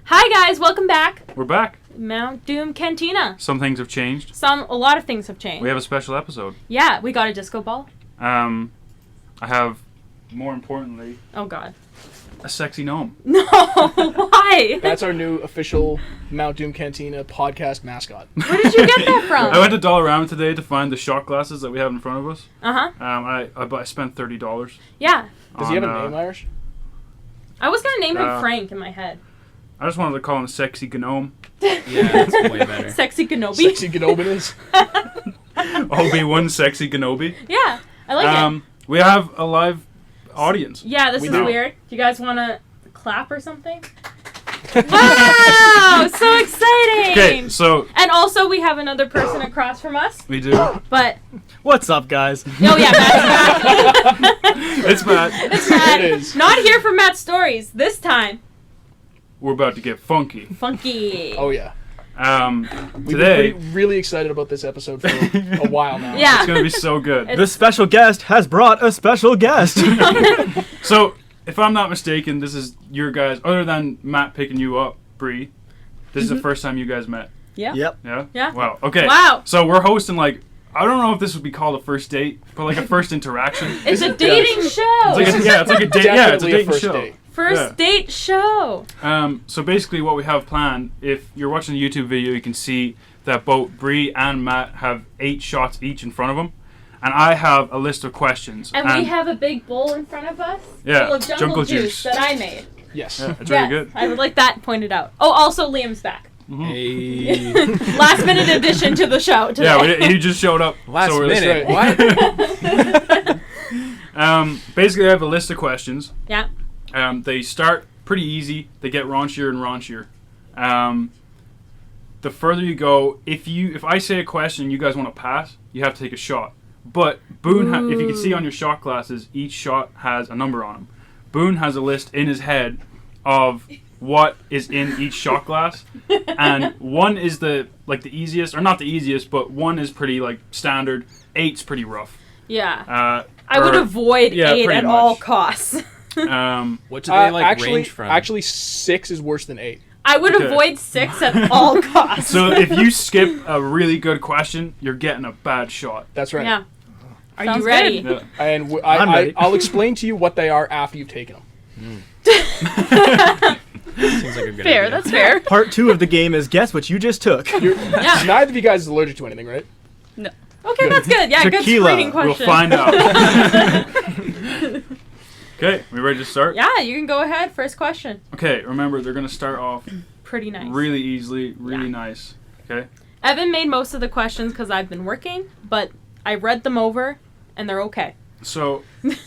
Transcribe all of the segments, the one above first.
Hi guys, welcome back. We're back. Mount Doom Cantina. Some things have changed. A lot of things have changed. We have a special episode. Yeah, we got a disco ball. I have, more importantly, Oh god. a sexy gnome. No, why? That's our new official Mount Doom Cantina podcast mascot. Where did you get that from? I went to Dollarama today to find the shot glasses that we have in front of us. Uh-huh. I spent $30. Yeah. Does he have a name, Irish? I was going to name him Frank in my head. I just wanted to call him Sexy Gnome. Yeah, that's way better. Sexy Kenobi. Sexy Gnome it is. Obi-Wan Sexy Kenobi. Yeah, I like it. We have a live audience. Yeah, this We is do. weird. Do you guys want to clap or something? Wow, so exciting. Okay, so And also we have another person across from us, we do. but... What's up, guys? Oh yeah, Matt's back. It's Matt. It's Matt. It is. Not here for Matt's stories. This time, We're about to get funky. funky. Oh, yeah. We've Today, been really excited about this episode for a while now. Yeah. it's going to be so good. It's- The special guest has brought a special guest. So, if I'm not mistaken, this is your guys, other than Matt picking you up, Brie, this is the first time you guys met. Yeah. Yep. Yeah? Yeah. Wow. Okay. Wow. So we're hosting, like, I don't know if this would be called a first date, but like a first interaction. It's a dating show. It's like a date. Yeah, it's a Definitely dating first show. date. First date show. So basically what we have planned, if you're watching the YouTube video, you can see that both Brie and Matt have 8 shots each in front of them. And I have a list of questions. And we have a big bowl in front of us Yeah, full of jungle juice that I made. Yes. Yeah, it's Yes, really good. I would like that pointed out. Oh, also Liam's back. Hey. Last minute addition to the show today. Yeah, he just showed up. Last so we're minute. right. What? Basically, I have a list of questions. Yeah. They start pretty easy. They get raunchier and raunchier. The further you go, if I say a question and you guys want to pass, you have to take a shot. But Boone, if you can see on your shot glasses, each shot has a number on them. Boone has a list in his head of what is in each shot glass, and 1 is the easiest, or not the easiest, but 1 is pretty like standard. 8's pretty rough. Yeah. I would avoid 8 pretty at much. all costs. What do they range from? Actually, 6 is worse than 8. I would Okay. avoid 6 at all costs. So if you skip a really good question, you're getting a bad shot. That's right. Yeah. Are Sounds you ready? Yeah. And I'm ready. I'll explain to you what they are after you've taken them. Seems like a good Fair, idea. that's fair. Part 2 of the game is guess what you just took. Yeah. Neither of you guys is allergic to anything, right? Okay, that's good. Yeah, good Tequila. screening We'll question. find out. Okay, we ready to start? Yeah, you can go ahead. First question. Okay, remember they're going to start off Pretty nice. really easily, really Yeah. nice. Okay? Evan made most of the questions because I've been working, but I read them over, and they're okay. So,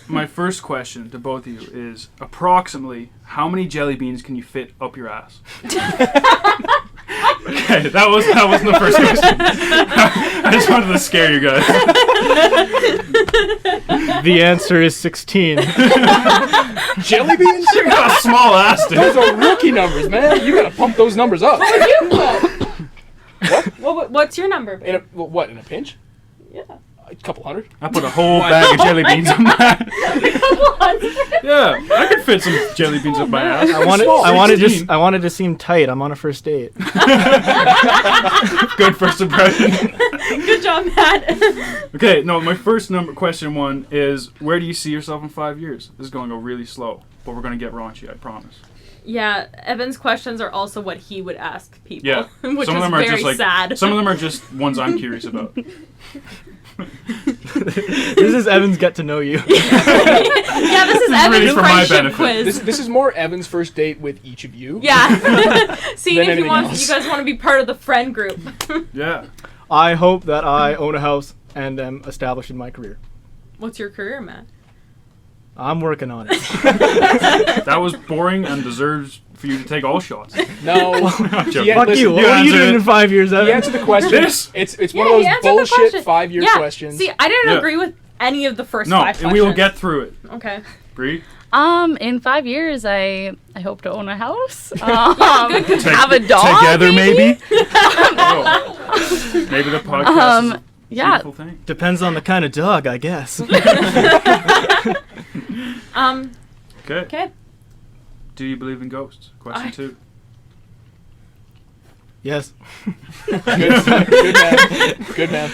my first question to both of you is approximately how many jelly beans can you fit up your ass? Okay, that wasn't the first question. I just wanted to scare you guys. The answer is 16. Jelly beans? You got a small ass, dude. Those are rookie numbers, man. You gotta pump those numbers up. What's your number, babe? In a pinch? Yeah. A couple hundred? I put a whole bag of jelly beans in that. Yeah, I could fit some jelly beans up my ass. I wanted to seem tight. I'm on a first date. Good first impression. Good job, Matt. Okay, no, my first question 1 is, where do you see yourself in 5 years? This is going to go really slow, but we're going to get raunchy, I promise. Yeah, Evan's questions are also what he would ask people. Yeah, Which some of is them are very just like sad. some of them are just ones I'm curious about. This is Evan's get to know you. Yeah, this is Evan's really for my friendship benefit. quiz. This is more Evan's first date with each of you. Yeah. Seeing Than if anything else. you guys want to be part of the friend group. Yeah. I hope that I own a house and am established in my career. What's your career, Matt? I'm working on it. That was boring and deserves for you to take all shots. No. I'm joking. Yeah, Fuck listen, you. What are you answered doing it. in 5 years, He Evan? answered the question. This? It's Yeah, one of he those answered the bullshit question. 5-year Yeah. questions. See, I didn't Yeah. agree with any of the first No, 5 and questions. we will get through it. Okay. Bree? In 5 years, I hope to own a house. good. Have a dog. Together, maybe? Oh. Maybe the podcast is a Yeah. beautiful thing. Depends on the kind of dog, I guess. Okay. Okay. Do you believe in ghosts? Question 2. Yes. Good man. Good man.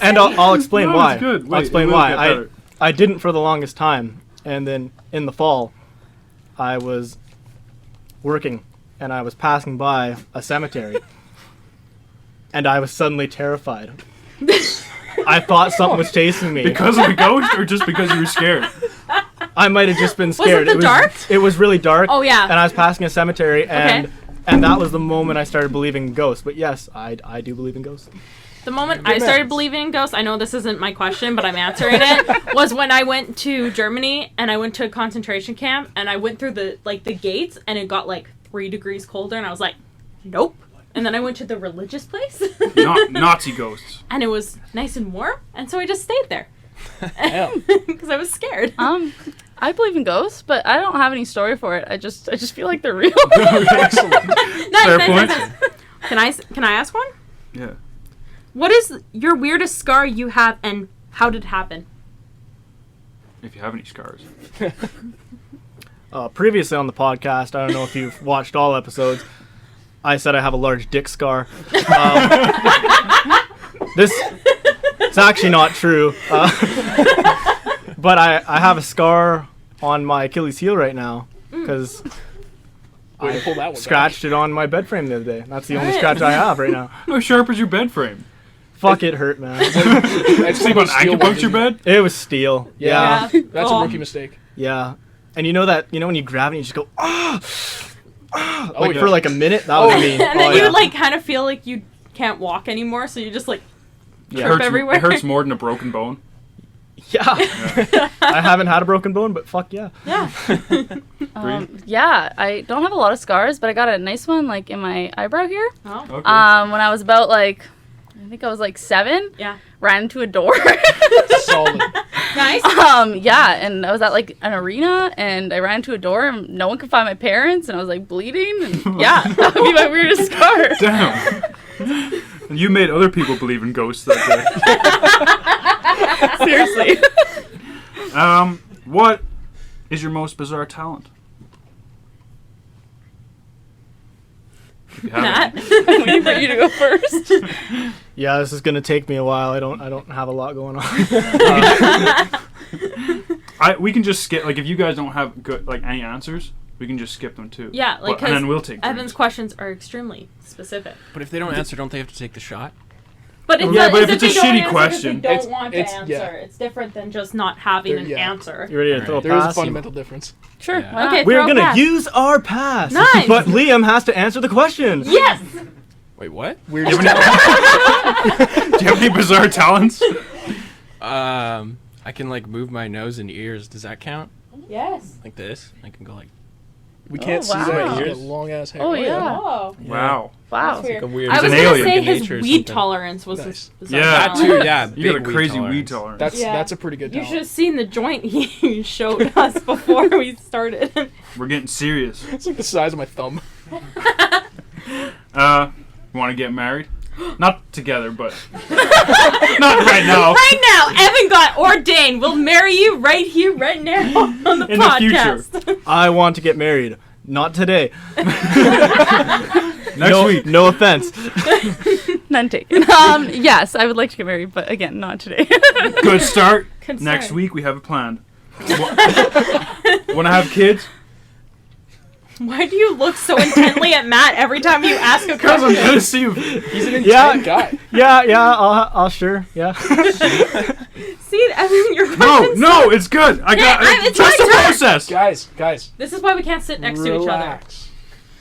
And I'll explain No, why. it's good. I'll Wait, explain it will why. get better. I didn't for the longest time, and then in the fall, I was working, and I was passing by a cemetery, and I was suddenly terrified. I thought something was chasing me. Because of the ghost, or just because you were scared? I might have just been Was scared. it the dark? It was really dark. Oh, yeah. And I was passing a cemetery, and Okay. and that was the moment I started believing in ghosts. But yes, I do believe in ghosts. The moment I started believing in ghosts, I know this isn't my question, but I'm answering it, was when I went to Germany and I went to a concentration camp and I went through the gates and it got like 3 degrees colder and I was like, nope. And then I went to the religious place Nazi ghosts. and it was nice and warm and so I just stayed there. Damn. Because I was scared. I believe in ghosts, but I don't have any story for it. I just feel like they're real. Excellent. Fair point. Can I ask one? Yeah. What is your weirdest scar you have and how did it happen? If you have any scars. Previously on the podcast, I don't know if you've watched all episodes, I said I have a large dick scar. It's actually not true. But I have a scar on my Achilles heel right now because Way to pull that one scratched it on my bed frame the other day. That's the only Nice. scratch I have right now. How sharp is your bed frame? Fuck, it hurt, man. It's Sleep on acupuncture bed? It was steel. Yeah. Yeah. That's Oh. a rookie mistake. Yeah. And you know when you grab it and you just go, ah! Like yeah. for like a minute? That was me. And then Oh, you yeah. like kind of feel like you can't walk anymore, so you just like It trip hurts, everywhere. It hurts more than a broken bone. Yeah. I haven't had a broken bone, but fuck yeah. Yeah. Yeah, I don't have a lot of scars, but I got a nice one like in my eyebrow here. Oh. Okay. When I was about like, I think I was like 7. Yeah. Ran into a door. Solid. Nice. Yeah, and I was at like an arena, and I ran into a door, and no one could find my parents, and I was like bleeding, and yeah, that would be my weirdest scar. Damn. You made other people believe in ghosts that Seriously. day. What is your most bizarre talent? If you have Matt. any. Waiting for you to go first. Yeah, this is gonna take me a while. I don't have a lot going on. We can just skip. Like, if you guys don't have good any answers, we can just skip them too. Yeah, like and then because we'll take Evan's turns. questions are extremely specific. But if they don't answer, don't they have to take the shot? But it's Yeah, but if if it's a they don't shitty answer, question- they don't It's- want to it's- answer. yeah. It's different than just not having There- an yeah. answer. You ready to throw a There is a pass? fundamental difference. Sure. Yeah. Why not? Okay. We're throw a gonna pass. use our pass. Nice. But Liam has to answer the question. Yes. Wait, what? Weird. Do you have any bizarre talents? I can like move my nose and ears. Does that count? Yes. Like this? I can go like. We can't see wow. that. He's got long ass hair. Oh, yeah. Oh. Wow. Wow. That's weird. a weird. I was an gonna alien. say in his nature or weed something. tolerance was Nice. his bizarre Yeah. That talent. too. Yeah. You got a big crazy tolerance. weed tolerance. That's a pretty good You talent. should have seen the joint he showed us before we started. We're getting serious. It's like the size of my thumb. You want to get married? Not together, but not right now. Right now, Evan got ordained. We'll marry you right here, right now on the In the podcast. I want to get married. Not today. Next week. No offense. None taken. Yes, I would like to get married, but again, not today. Good start. Good Next start. week we have it planned. Want to have kids? Why do you look so intently at Matt every time you ask a Because I'm question? gonna see you. He's an Yeah. intense guy. Yeah. I'll sure. Yeah. See, Evan, your No, questions. no, it's good. I got it's trust my the turn. process. Guys. This is why we can't sit next to each other.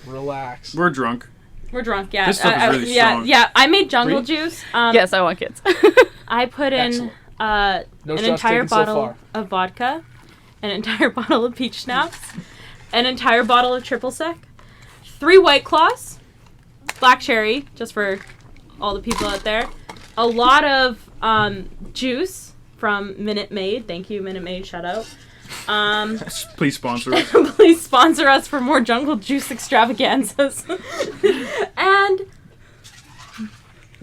Relax. We're drunk. We're drunk, yeah. This stuff is really yeah, strong. yeah. I made jungle Brie? juice. Yes, I want kids. I put in Excellent. No an shots entire taken so bottle far. of vodka, an entire bottle of peach schnapps, an entire bottle of triple sec, 3 White Claws, black cherry, just for all the people out there, a lot of juice from Minute Maid. Thank you, Minute Maid. Shout out. Please sponsor us. Please sponsor us for more jungle juice extravaganzas. And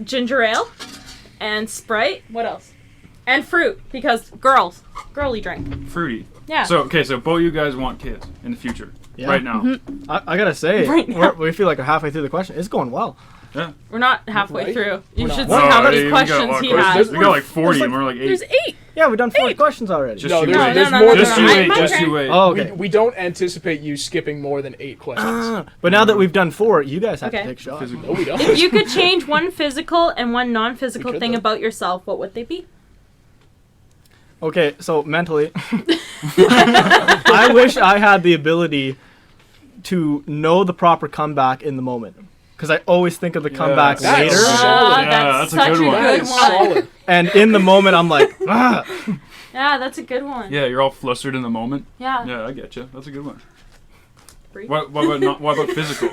ginger ale and Sprite. What else? And fruit, because girly drink. Fruity. Yeah. So both you guys want kids in the future. Yeah. right now. Mm-hmm. I gotta say, Right now. we feel like we're halfway through the question. It's going well. We're not halfway Right? through. You We're should not. see how many we got a questions lot of he questions. has. We got like 40 and we're like 8. There's 8. Yeah, we've done 40 questions already. Just No, you there's- wait. there's no, more Just than you I- wait. my Just turn. you wait. Oh, okay. We don't anticipate you skipping more than 8 questions. But now that we've done 4, you guys have Okay. to take shots. Physical. No, we don't. If you could change one physical and one We non-physical could, thing though. about yourself, what would they be? Okay, so mentally, I wish I had the ability to know the proper comeback in the moment. Because I always think of the comeback That's later. solid. Yeah, that's that's a such good a one. That good is one. solid. And in the moment, I'm like, ah. Yeah, that's a good one. Yeah, you're all flustered in the moment. Yeah. Yeah, I get you. That's a good one. Brie? What about physical?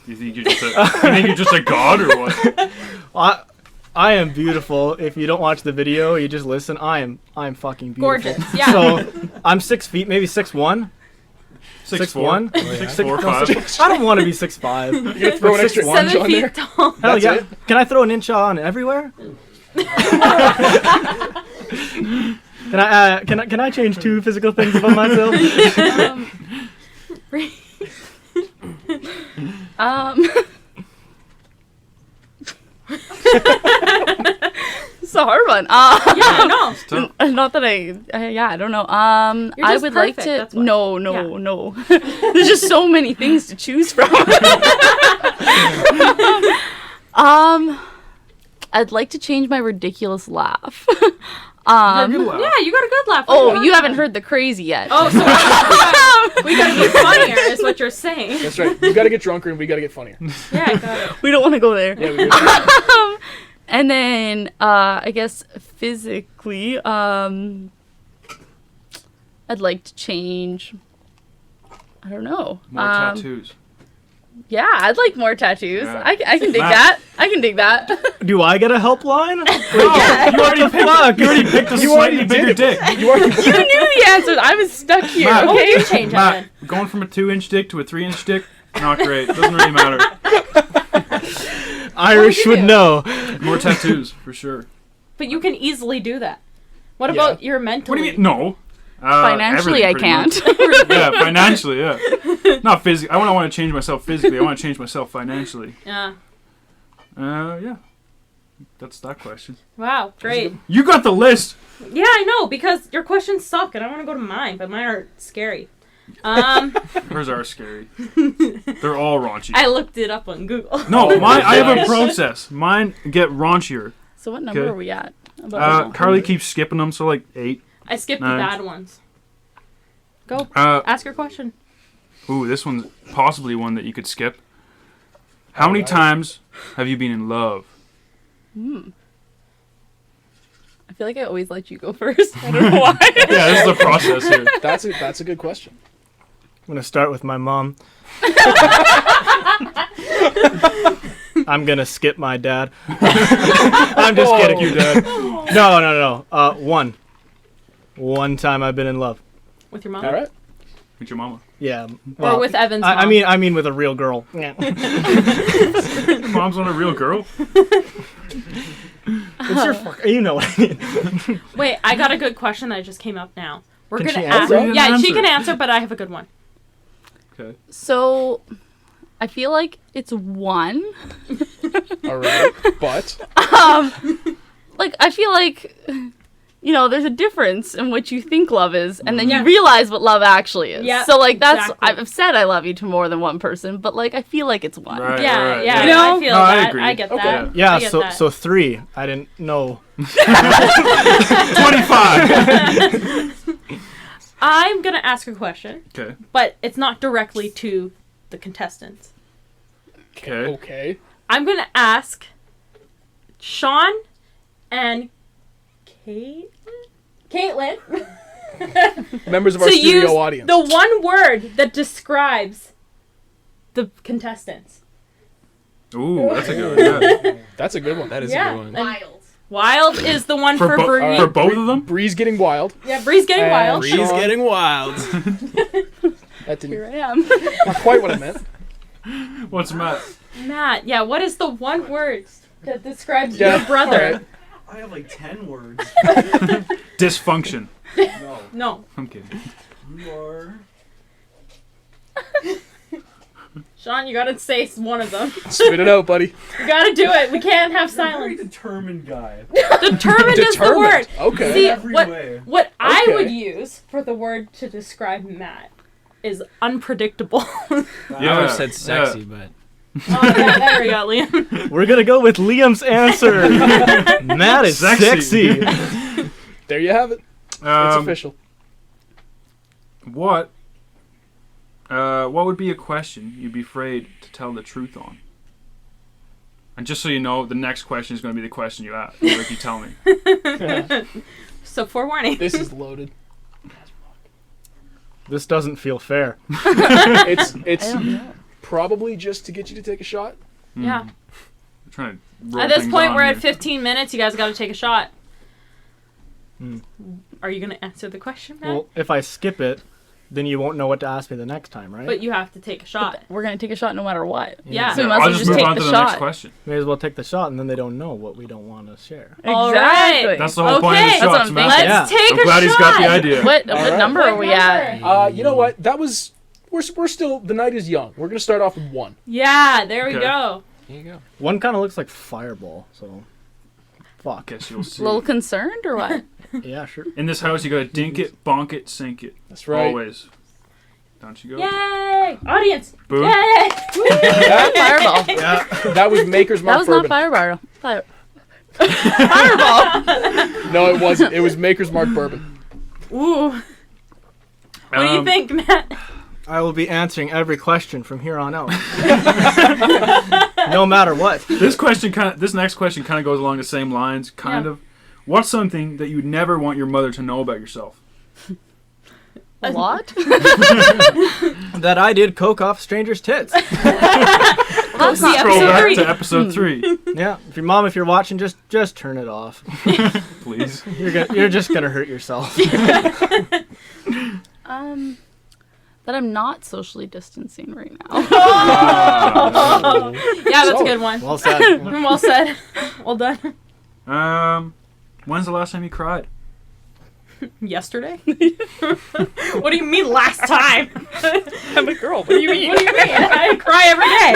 You think you're just a god or what? I am beautiful. If you don't watch the video, you just listen. I am fucking beautiful. Gorgeous. Yeah. So I'm 6 feet, maybe 6'1". 6'1". 6'4", 5". I don't want to be 6'5". You're gonna throw an extra 6'1". inch 7 on feet there. tall. Hell That's yeah! it? Can I throw an inch on everywhere? Can I change 2 physical things about myself? It's a hard one. Yeah, no. Tough. Not that I don't know. I just would like perfect, to. that's why. No. Yeah. No. There's just so many things to choose from. I'd like to change my ridiculous laugh. Good laugh. Yeah, you got a good laugh. What are Oh, talking you haven't about? heard the crazy yet. Oh, so we gotta be funnier, is what you're saying. That's right. You gotta get drunker and we gotta get funnier. Yeah, I got it. We don't want to go there. Yeah, we do. And then I guess physically, I'd like to change. I don't know. More tattoos. Yeah, I'd like more tattoos. Yeah. I can dig Matt. that. I can dig that. Do I get a helpline? You already picked a You slightly already bigger did dick. it. You already You knew the answers. I was stuck here. Matt. What would Okay. you change, Evan? Matt, going from a 2-inch dick to a 3-inch dick, not great. Doesn't really matter. Irish you would do? know. More tattoos for sure. But you can easily do that. What Yeah. about your mental? What do you mean? No. Financially, I everything pretty can't. much. Yeah, financially, yeah. Not physically. I don't want to change myself physically. I want to change myself financially. Yeah. Yeah. That's that question. Wow, great. You got the list. Yeah, I know, because your questions suck and I want to go to mine, but mine are scary. Hers are scary. They're all raunchy. I looked it up on Google. No, mine. I have a process. Mine get raunchier. So what number Okay. are we at? About Carly keeps skipping them, so like 8. I skipped the Nice. bad ones. Go. Uh, Ask your question. ooh, this one's possibly one that you could skip. How many Alright. times have you been in love? I feel like I always let you go first. I don't know why. Yeah, this is the process here. That's a good question. I'm gonna start with my mom. I'm gonna skip my dad. I'm just kidding. Whoa. You dad. No. One time I've been in love. With your mom? All right. With your mama. Yeah. Or with Evan's mom? I mean with a real girl. Yeah. Your mom's not a real girl. It's your fuck. You know what I mean. Wait, I got a good question that just came up now. We're Can gonna she ask. answer? Yeah, she Answer. can answer, but I have a good one. Okay. So, I feel like it's 1. All right. But Like, I feel like, there's a difference in what you think love is, and then Yeah. you realize what love actually is. Yeah, So, like, that's, exactly. I've said I love you to more than one person, but, like, I feel like it's 1. Right. Yeah, yeah, You know? I feel No, I that. agree. I get Okay. that. Yeah. I get that. So 3. I didn't know. 25. I'm gonna ask a question, Okay. but it's not directly to the contestants. Okay. okay. I'm gonna ask Sean and Caitlin Members of our to studio use audience. the one word that describes the contestants. Ooh, that's a good one. Yeah. That's a good one. That is Yeah. a good one. And Wild is the one for, Brie. For both of them? Bree's getting wild. Yeah, Bree's getting And wild. Bree- Bree's Sean. getting wild. That Here didn't I am. not quite what I meant. What's Matt? Matt, yeah, what is the one word that describes Yeah, your brother? alright. I have like 10 words. Dysfunction. No, No. I'm kidding. you are Sean, you gotta say one of them. Spit it out, buddy. You gotta do it. We can't have Very silence. determined guy. Determined is the word. Okay. See, Every what way. I Okay. would use for the word to describe Matt is unpredictable. I Yeah, would have said sexy, but Oh, yeah, there we go, Liam. We're gonna go with Liam's answer. Matt is Sexy. sexy. There you have it. It's official. What would be a question you'd be afraid to tell the truth on? And just so you know, the next question is going to be the question you ask. If you tell me. So forewarning. This is loaded. This doesn't feel fair. It's I don't know. probably just to get you to take a shot. Yeah. I'm trying to roll At this things point, on we're here. at 15 minutes. You guys got to take a shot. Hmm. Are you gonna answer the question, Matt? Well, if I skip it, then you won't know what to ask me the next time, right? But you have to take a shot. We're gonna take a shot no matter what. Yeah. So we Yeah, might as I'll well just just move take on the to the next shot. question. May as well take the shot, and then they don't know what we don't want to share. All right. Exactly. That's the whole point of the Okay, that's what shots, I'm man. thinking. Let's Yeah. take I'm a glad shot. he's got the idea. What right. number What are we number? at? You know what? That was. We're still. The night is young. We're gonna start off with 1. Yeah, there we Okay. go. here you go. One kind of looks like Fireball, so fuck. Guess you'll see. A little concerned or what? Yeah, sure. In this house, you gotta dink it, bonk it, sink it. That's right. Always. Don't you go? Yay! Audience! Boone? Yay! Fireball. Yeah. That was Maker's That Mark was Bourbon. not Fireball. Fireball. No, it wasn't. It was Maker's Mark Bourbon. Ooh. What do you think, Matt? I will be answering every question from here on out. No matter what. This next question kind of goes along the same lines, kind Yeah. of. What's something that you'd never want your mother to know about yourself? A lot? That I did coke off strangers' tits. That's see not Scroll episode back three. to episode 3, Yeah. If your mom, if you're watching, just turn it off. please. You're just gonna hurt yourself. That I'm not socially distancing right now. Yeah, that's a good one. Well said. Well said. Well done. When's the last time you cried? Yesterday? What do you mean last time? I'm a girl. What do you mean? What do you mean? I cry every day.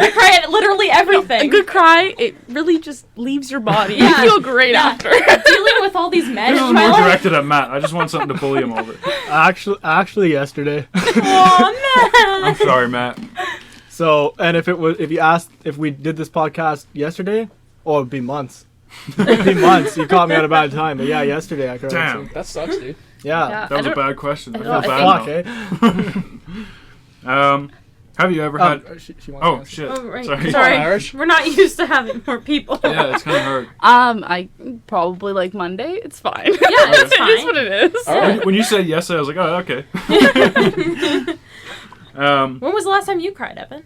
I cry at literally A everything. good cry, it really just leaves your body. Yeah. You feel great Yeah. after. Dealing with all these men This is in my more life. directed at Matt. I just want something to bully him over. Actually, yesterday. Aw, man. I'm sorry, Matt. So, and if you asked if we did this podcast yesterday, oh, it'd be months. It'd be months. You caught me at a bad time, but yeah, yesterday I cried. Damn. so- That sucks, dude. Yeah. Yeah. That was I a don't- bad question. I I feel don't- bad Fuck, now. eh? Have you ever had... She wants to Oh, answer. shit. Oh, right. Sorry. Sorry. Irish. We're not used to having more people. Yeah, it's kind of hard. I probably like Monday. It's fine. Yeah, it's it is fine. what it is. All right. When you said yes, I was like, oh, okay. When was the last time you cried, Evan?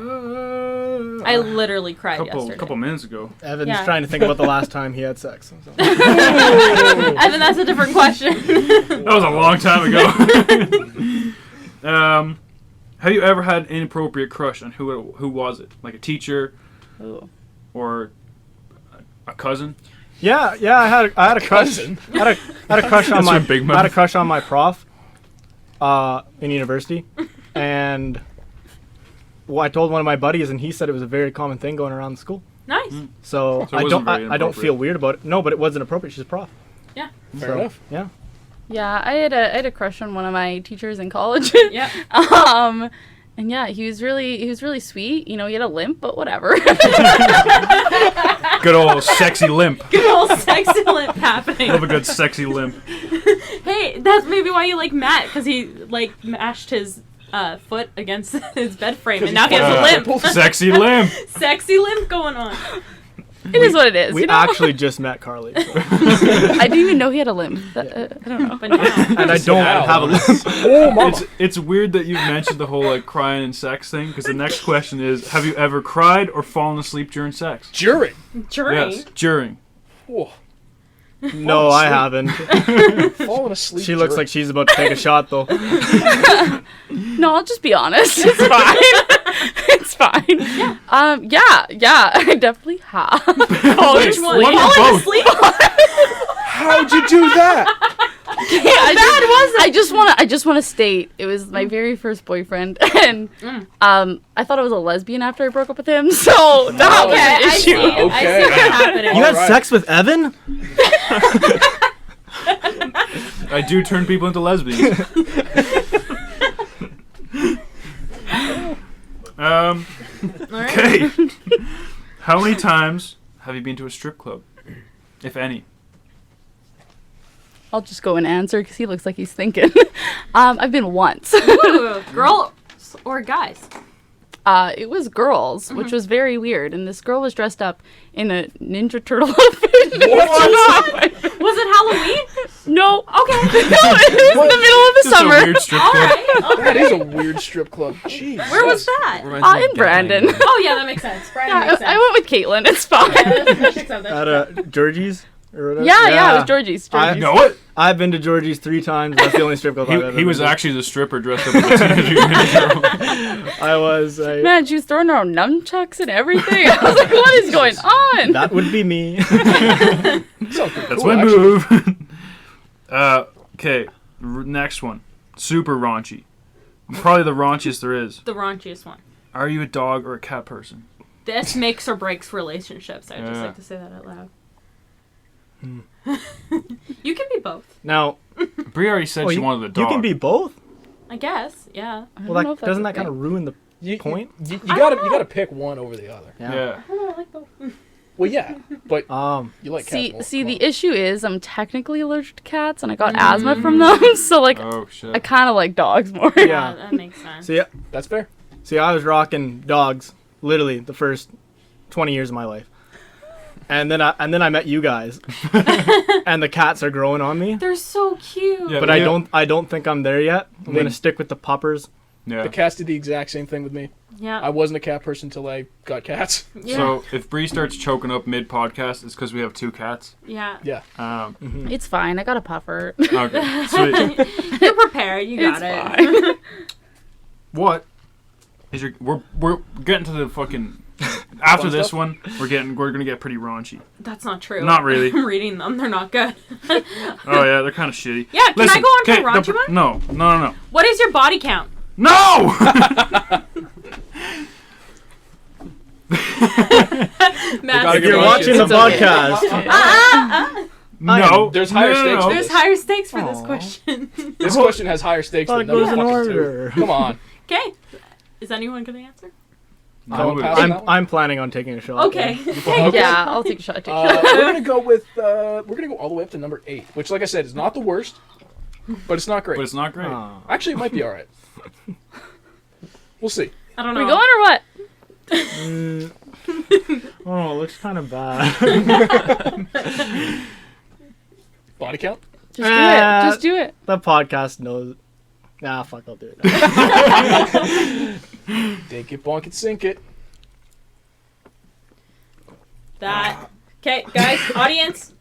I literally cried yesterday. couple minutes ago. Evan's Yeah. trying to think about the last time he had sex. So. Evan, that's a different question. That was a long time ago. Have you ever had an inappropriate crush on who was it? Like a teacher Ooh. or a cousin? Yeah, I had a crush. Cousin. I had a crush on That's my your big I had a mouth. crush on my prof, in university, and I told one of my buddies, and he said it was a very common thing going around the school. Nice. So, So it I wasn't don't very I don't feel inappropriate. weird about it. No, but it wasn't appropriate. She's a prof. Fair enough. Yeah. Yeah, I had a crush on one of my teachers in college. Yeah. And yeah, he was really sweet. You know, he had a limp, but whatever. Good old sexy limp. Good old sexy limp happening. Love a good sexy limp. Hey, that's maybe why you like Matt, because he like mashed his foot against his bed frame, and now he has a limp. Sexy limp. Sexy limp going on. It is what it is. We you know? actually just met Carly, so. I didn't even know he had a limp. I don't know. But now, and I don't Wow. have a limp. Oh, mama. It's weird that you mentioned the whole like crying and sex thing because the next question is: have you ever cried or fallen asleep during sex? During. during. Yes, during. Whoa. No, I haven't. Falling asleep. She looks like she's about to take a shot, though. No, I'll just be honest. It's fine. It's fine. Yeah. Yeah, I definitely have. Wait, Which one? what? Falling Both. asleep? How'd you do that? I just want to state it was my very first boyfriend, and I thought I was a lesbian after I broke up with him. So that was an issue. I see what's happening. You had sex with Evan? I do turn people into lesbians. Okay. How many times have you been to a strip club, if any? I'll just go and answer because he looks like he's thinking. I've been once. Ooh, girls or guys? It was girls, which was very weird. And this girl was dressed up in a Ninja Turtle outfit. Was it Halloween? No. Okay. No, it was in the middle of the This summer. is a weird strip club. That is a weird strip club. Jeez. Where was that? Reminds me of In Brandon. gambling. Oh yeah, that makes sense. Brandon Yeah, makes sense. I went with Caitlin. It's fine. That checks out, At that checks out. Georgie's? Or whatever? Yeah, it was Georgie's. I You know what? I've been to Georgie's 3 times. That's the only strip club I've ever He was been to. actually the stripper dressed up as a teenage girl. I was. Man, she was throwing around nunchucks and everything. I was like, what is going on? That would be me. Sounds pretty That's cool, my actually. move. Okay, next one. Super raunchy. Probably the raunchiest there is. The raunchiest one. Are you a dog or a cat person? This makes or breaks relationships. I'd just Yeah. like to say that out loud. You can be both, Now, Brie already said she wanted a dog. you can be both. I guess. Yeah. I don't Well, know if that's doesn't a that kind of thing. ruin the You, point? You I gotta don't you know. gotta pick one over the other. Yeah. I don't know, I like both. Well, yeah, but you like cats more. See, Come the on. issue is I'm technically allergic to cats, and I got asthma from them. So like, Oh shit. I kind of like dogs more. Yeah, that makes sense. That's fair. See, I was rocking dogs literally the first 20 years of my life. And then I met you guys. And the cats are growing on me. They're so cute. Yeah. But I don't think I'm there yet. I'm going to stick with the puppers. Yeah. The cats did the exact same thing with me. Yeah. I wasn't a cat person until I got cats. Yeah. So if Bree starts choking up mid podcast, it's because we have 2 cats. Yeah. Yeah. It's fine. I got a puffer. Okay. Sweet. You're prepared. You got It's it. fine. What is your? We're getting to the fucking. After Fun this stuff? one, we're gonna get pretty raunchy. That's not true. Not really. I'm reading them. They're not good. Oh yeah, they're kind of shitty. Yeah, can I go on for okay, a raunchy one? No. What is your body count? No! Matt, If you're watching the It's okay. podcast, No. There's higher stakes for there's this. higher stakes for this Aw. question. This question has higher stakes thought than it goes number in fucking 2. order. Come on. Okay. Is anyone going to answer? Going past I'm, that one? I'm planning on taking a shot. Okay. Yeah, I'll take a shot. We're gonna go with we're gonna go all the way up to number 8, which, like I said, is not the worst, but it's not great. But it's not great. Aw. Actually, it might be all right. We'll see. I don't Are know. we going or what? Oh, it looks kind of bad. Body count. Just do it. Just do it. The podcast knows. Nah, fuck, I'll do it. Dink it, bonk it, sink it. That. Okay, guys, audience.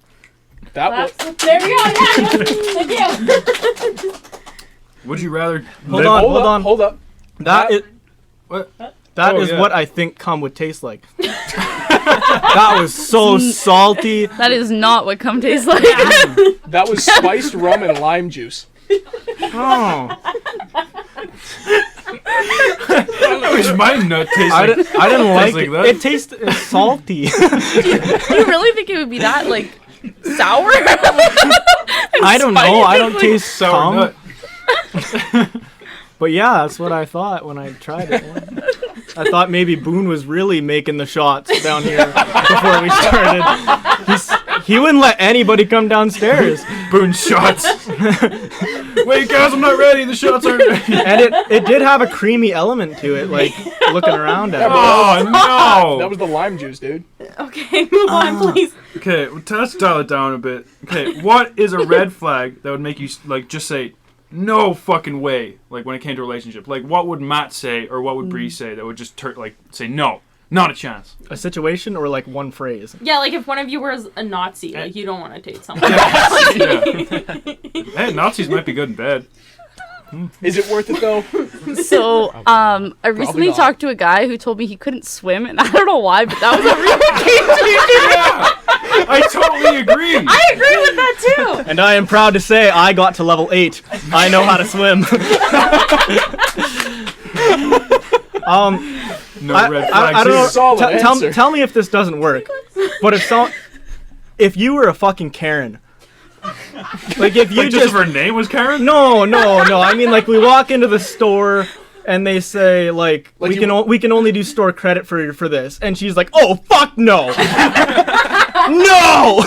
That was. Claps. There we go. Yeah. Thank you. Would you rather? Hold on. Hold up. That is What? that Oh, is yeah. what I think cum would taste like. That was so salty. That is not what cum tastes like. That was spiced rum and lime juice. Oh, I wish my nut tastes I like. didn't like like it. that? It tasted salty. Do you really think it would be that like sour? I don't know. I don't taste sour cum. nut. But yeah, that's what I thought when I tried it. I thought maybe Boone was really making the shots down here before we started. He wouldn't let anybody come downstairs. Boone shots. Wait, guys, I'm not ready. The shots aren't ready. And it did have a creamy element to it, like looking around at it. Oh no! That was the lime juice, dude. Okay, move on, please. Okay, well, let's dial it down a bit. Okay, what is a red flag that would make you like just say no fucking way? Like when it came to a relationship, like what would Matt say or what would Bree say that would just say no, not a chance? A situation or like one phrase? Yeah, like if one of you was a Nazi, like you don't want to date someone. Yeah. Hey, Nazis might be good in bed. Is it worth it though? So, I recently not. talked to a guy who told me he couldn't swim, and I don't know why, but that was a real game changer. I totally agree. I agree with that too. And I am proud to say I got to level 8. I know how to swim. No red flags I don't know. here. Solid answer. Tell me if this doesn't work. But if you were a fucking Karen, like if you Like, just if her name was Karen? no. I mean, like we walk into the store and they say like we can only do store credit for this, and she's like, oh fuck no, no.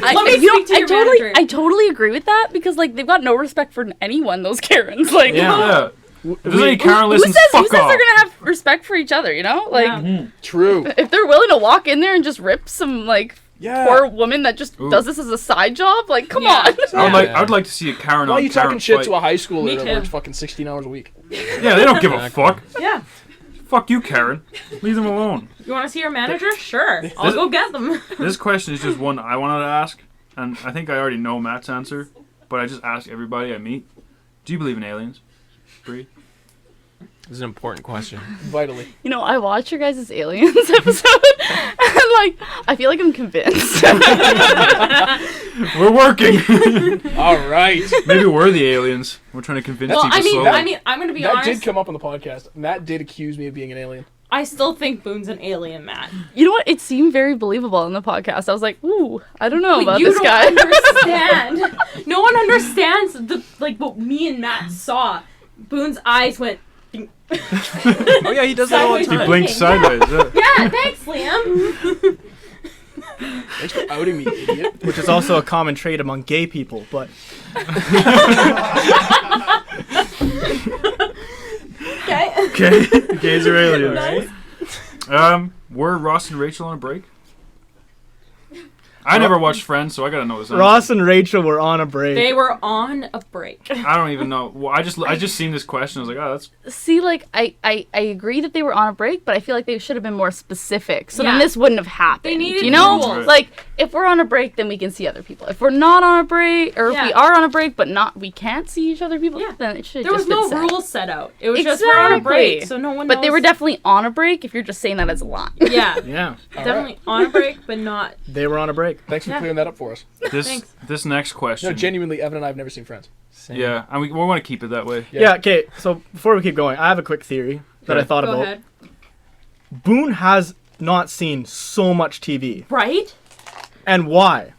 Let me speak to your manager. I totally agree with that because like they've got no respect for anyone. Those Karens, like, Yeah. If there's any Karen who listens, says fuck they're off. gonna have respect for each other? You know, like Yeah. True. if they're willing to walk in there and just rip some like Yeah. poor woman that just Ooh. does this as a side job, like come Yeah. on. I'd like to see a Karen Why on are you Karen talking shit fight. to a high schooler Me that too. works fucking 16 hours a week? Yeah, they don't give a fuck. Yeah. Fuck you, Karen. Leave them alone. You want to see your manager? Sure. I'll go get them. This question is just one I wanted to ask, and I think I already know Matt's answer, but I just ask everybody I meet. Do you believe in aliens, Brie? This is an important question. Vitally. You know, I watched your guys' Aliens episode, and like I feel like I'm convinced. We're working. All right. Maybe we're the aliens. We're trying to convince Well, people slowly. I'm gonna be That honest. did come up on the podcast. Matt did accuse me of being an alien. I still think Boone's an alien, Matt. You know what? It seemed very believable in the podcast. I was like, ooh, I don't know But about you this don't guy. understand. No one understands what me and Matt saw. Boone's eyes went. Oh yeah, he does that all the Sideways. He time. blinked sideways. Yeah. Yeah, thanks, Liam. Thanks for outing me, idiot. which is also a common trait among gay people, but Okay. Okay. Gays are aliens. Nice. Were Ross and Rachel on a break? I never watched Friends, so I gotta know this. Ross and Rachel were on a break. They were on a break. I don't even know. Well, I just seen this question. I was like, oh, that's See, like, I agree that they were on a break, but I feel like they should have been more specific. So Yeah. then this wouldn't have happened. They needed you know? rules. Like, if we're on a break, then we can see other people. If we're not on a break, or if we Yeah. are on a break, but we can't see each other people, Yeah. then it should There was just no been said. rules set out. It was just we're on a break, Exactly. so no one. But they knows- were definitely on a break if you're just saying that as a line. Yeah, Yeah, definitely on a break, but not. they were on a break. Thanks for Yeah. clearing that up for us. this. Thanks. This next question. No, genuinely, Evan and I have never seen Friends. Same. Yeah, and we want to keep it that way. Yeah, okay, so before we keep going, I have a quick theory that I Okay. thought Go about. ahead. Boone has not seen so much TV. Right? And why?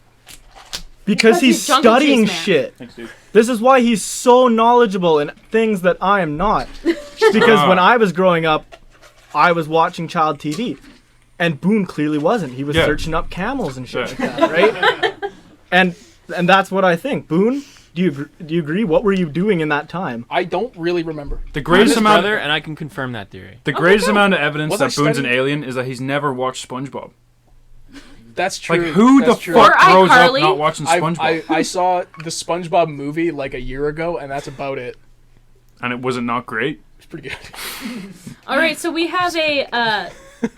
Because he's he's Jungle studying Chase Man. shit. Thanks, dude. This is why he's so knowledgeable in things that I am not. Because when I was growing up, I was watching child TV. And Boone clearly wasn't. He was Yeah. searching up camels and shit Yeah. like that, right? and that's what I think. Boone, do you agree? What were you doing in that time? I don't really remember. The I'm greatest his amount. brother, and I can confirm that theory. The greatest amount of evidence Was I that Boone's an studying- alien is that he's never watched SpongeBob. That's true. Like, who That's the true. fuck Or grows up iCarly. not watching SpongeBob? I saw the SpongeBob movie like a year ago, and that's about it. And it wasn't not great. It's pretty good. All right, so we have a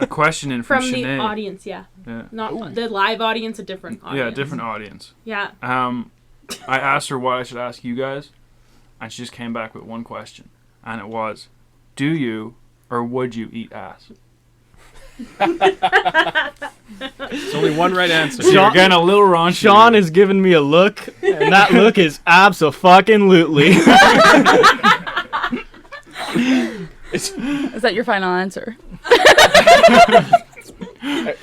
A question in from the Sinead. audience, yeah, Yeah. not the live audience, a different audience. Yeah, different audience. Yeah. I asked her what I should ask you guys, and she just came back with one question, and it was, do you or would you eat ass? There's only one right answer. So you're getting a little raunchy. Sean is giving me a look, and that look is abso-fucking-lutely. Is that your final answer?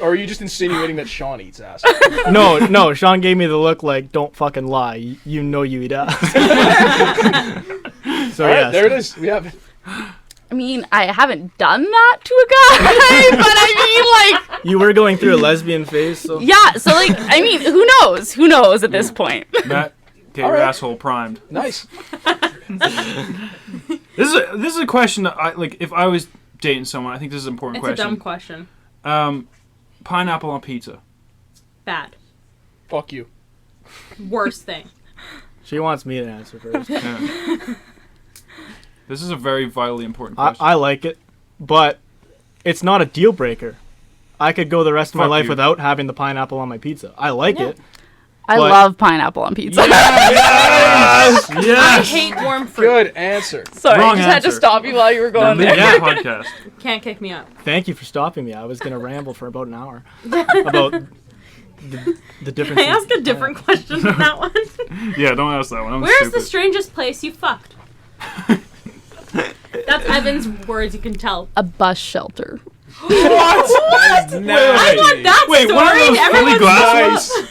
Or are you just insinuating that Sean eats ass? No, Sean gave me the look like, don't fucking lie. You know you eat ass. So All right, yes. there it is. We have it. I mean, I haven't done that to a guy, but I mean, like, You were going through a lesbian phase, so... yeah, so, like, I mean, who knows? Who knows at this point? Matt, get All your right. asshole primed. Nice. This is a question that I like. If I was dating someone, I think this is an important It's a question. dumb question. Pineapple on pizza. Bad. Fuck you. Worst thing. She wants me to answer first. Yeah. This is a very vitally important question. I like it, but it's not a deal breaker. I could go the rest of my Fuck life you. without having the pineapple on my pizza. I like Yeah. it. I But- love pineapple on pizza. Yes! I Yes! hate warm fruit. Good answer. Sorry, Wrong I just had to answer. stop you while you were We're going leaving there. the podcast. Can't kick me up. Thank you for stopping me. I was gonna ramble for about an hour about the Can differences. I ask a different question than that one? Yeah, don't ask that one. I'm Where's stupid. the strangest place you fucked? That's Evan's words, you can tell. A bus shelter. That is wait. I want that Wait, story. one of those fully Everyone's glass Nice.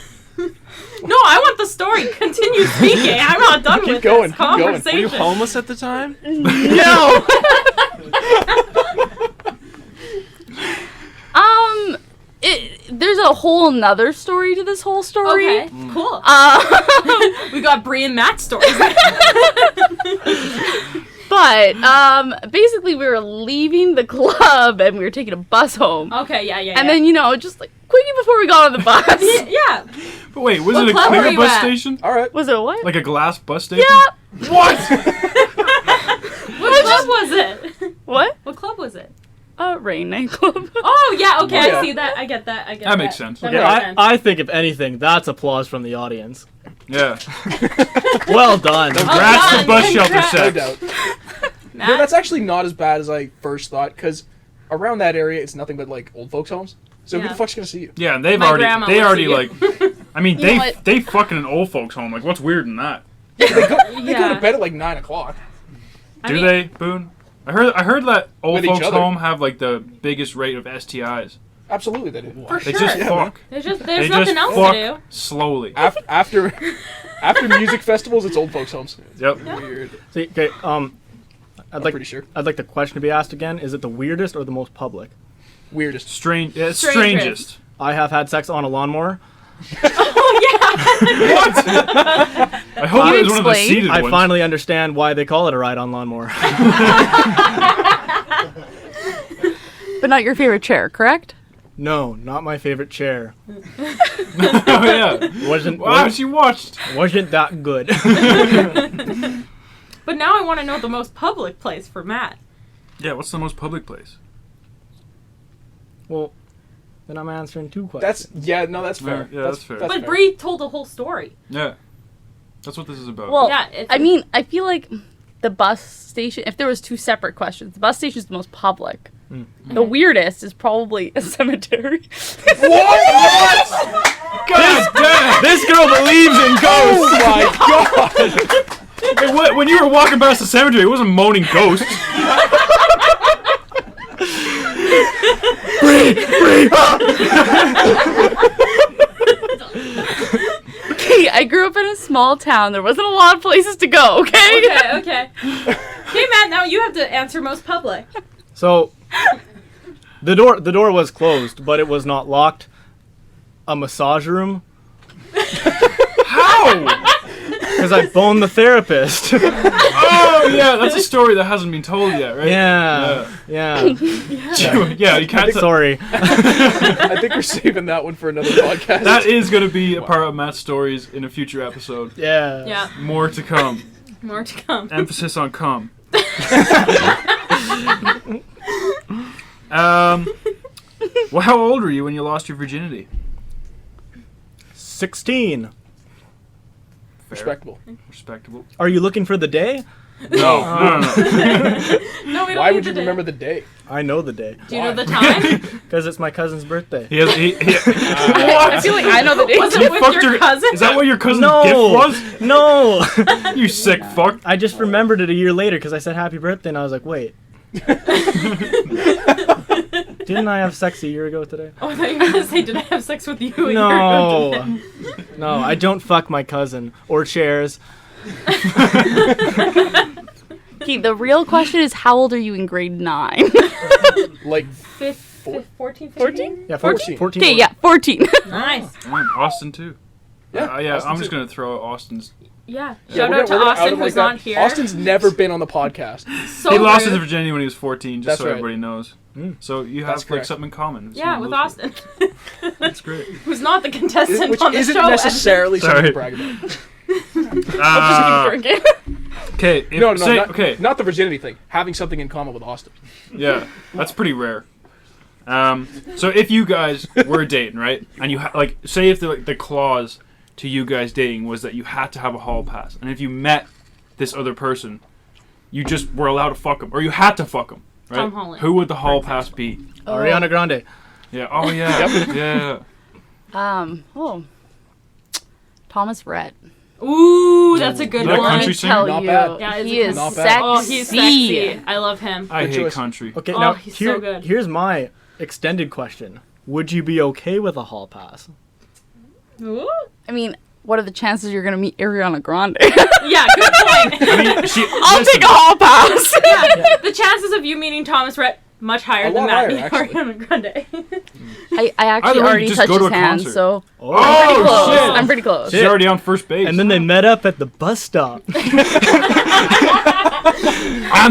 No, I want the story. Continue speaking. I'm not done with going, this keep going. Were you Were conversation. you homeless at the time? No. There's a whole nother story to this whole story. Okay, cool. Um, We got Brie and Matt stories. but basically, we were leaving the club and we were taking a bus home. Okay, yeah. And then, just like quickie before we got on the bus. yeah. But wait, was What it a club were clear you bus at? station? All right. Was it a what? Like a glass bus station? Yeah. What? What club was it? What? What club was it? Rain nightclub. Oh, yeah, okay, Yeah. I see that. I get that. That makes sense. That Okay, makes I, sense. I think if anything, that's applause from the audience. Yeah. Well done. Congrats to done. bus shelter Congrats. No sex. doubt. Matt? No, that's actually not as bad as I first thought, because around that area, it's nothing but like old folks' homes. So who Yeah. the fuck's gonna see you? Yeah, and they've My already grandma they would already see like you. I mean You know they what? they fucking an old folks home. Like what's weird in that? They go Yeah. to bed at like 9 o'clock. I Do mean- they, Boone? I heard that old With each folks other. home have like the biggest rate of STIs. Absolutely, they do. For They sure. just Yeah, fuck. There's They nothing just else fuck to do. slowly. After music festivals, it's old folks' homes. Yep. Weird. See, okay, I'm I'd like pretty sure. I'd like the question to be asked again. Is it the weirdest or the most public? Weirdest. Strange. Yeah, Strangest. strangest. I have had sex on a lawnmower. I hope Can it you was one of the explain? seated I ones. finally understand why they call it a ride on lawnmower. But not your favorite chair, correct? No, not my favorite chair. Oh yeah. Wasn't Wow, she watched. wasn't that good. But now I want to know the most public place for Matt. Yeah. What's the most public place? Well, then I'm answering two questions. That's fair. Yeah, that's fair. But Brie told the whole story. Yeah. That's what this is about. Well, Yeah, it's- I mean, I feel like the bus station, if there was two separate questions, the bus station is the most public. The weirdest is probably a cemetery. What? God damn. This girl believes in ghosts. Oh my god! Hey, what, when you were walking past the cemetery, it wasn't moaning ghosts. Okay, I grew up in a small town. There wasn't a lot of places to go, okay? Okay. Okay, Matt, now you have to answer most public. So, the door was closed, but it was not locked. A massage room, How? because I boned the therapist. Oh yeah, that's a story that hasn't been told yet, right? yeah. Yeah, you can't. Sorry. I think we're saving that one for another podcast. That is going to be a part of Matt's stories in a future episode. Yeah. Yeah, More to come. more to come. Emphasis on come. Well, how old were you when you lost your virginity? 16. Respectable. Respectable. Are you looking for the day? No. No, we don't Why need would you the day. remember the day? I know the day. Do you know the time? Because it's my cousin's birthday. He has. I feel like I know the Was date. it with fucked your cousin? Is that what your cousin's No. gift was? No! You sick fuck. I just remembered it a year later because I said happy birthday and I was like, wait. Didn't I have sex a year ago today? Oh, I thought you were gonna say, did I have sex with you? a year ago No. today? No, I don't fuck my cousin or chairs. Okay, the real question is how old are you in grade 9? Like 14, 14? Yeah, 14. 14. Okay, yeah, 14. Nice. Austin too. Yeah, Yeah. Austin I'm just too. gonna throw out Austin's. Yeah. Yeah, Shout we're out to gonna out Austin, him like who's that. not here. Austin's never been on the podcast. So He lost rude. his virginity when he was 14, just That's so right. everybody knows. So you That's have like correct. something in common. It's Yeah, one with of those Austin. That's great. Who's not the contestant Which on the isn't show. necessarily something to Sorry. brag about. Okay. No, say, not, okay. not the virginity thing. Having something in common with Austin. Yeah, that's pretty rare. So if you guys were dating, right, and you like, say if the clause to you guys dating was that you had to have a hall pass, and if you met this other person, you just were allowed to fuck him, or you had to fuck him, right? Tom Holland. Who would the hall pass be? Ariana Grande. Yeah. Oh yeah. Yeah. Thomas Rhett. Ooh, that's a good Is that a one. country singer? Tell Not you, bad. Yeah, he is not bad. sexy. Oh, he's sexy. I love him. I Good hate choice. country. Okay, Oh, now he's so good. here's my extended question. Would you be okay with a hall pass? Ooh. I mean, what are the chances you're gonna meet Ariana Grande? Yeah, good point. I mean, I'll take a hall pass. Yeah, the chances of you meeting Thomas Rhett much higher A than lot Matt higher, meeting actually. Ariana Grande. I Either actually way, already just touched go to his a hand, concert. so Oh, pretty close. shit! I'm pretty close. She's already on first base. And then they met up at the bus stop. and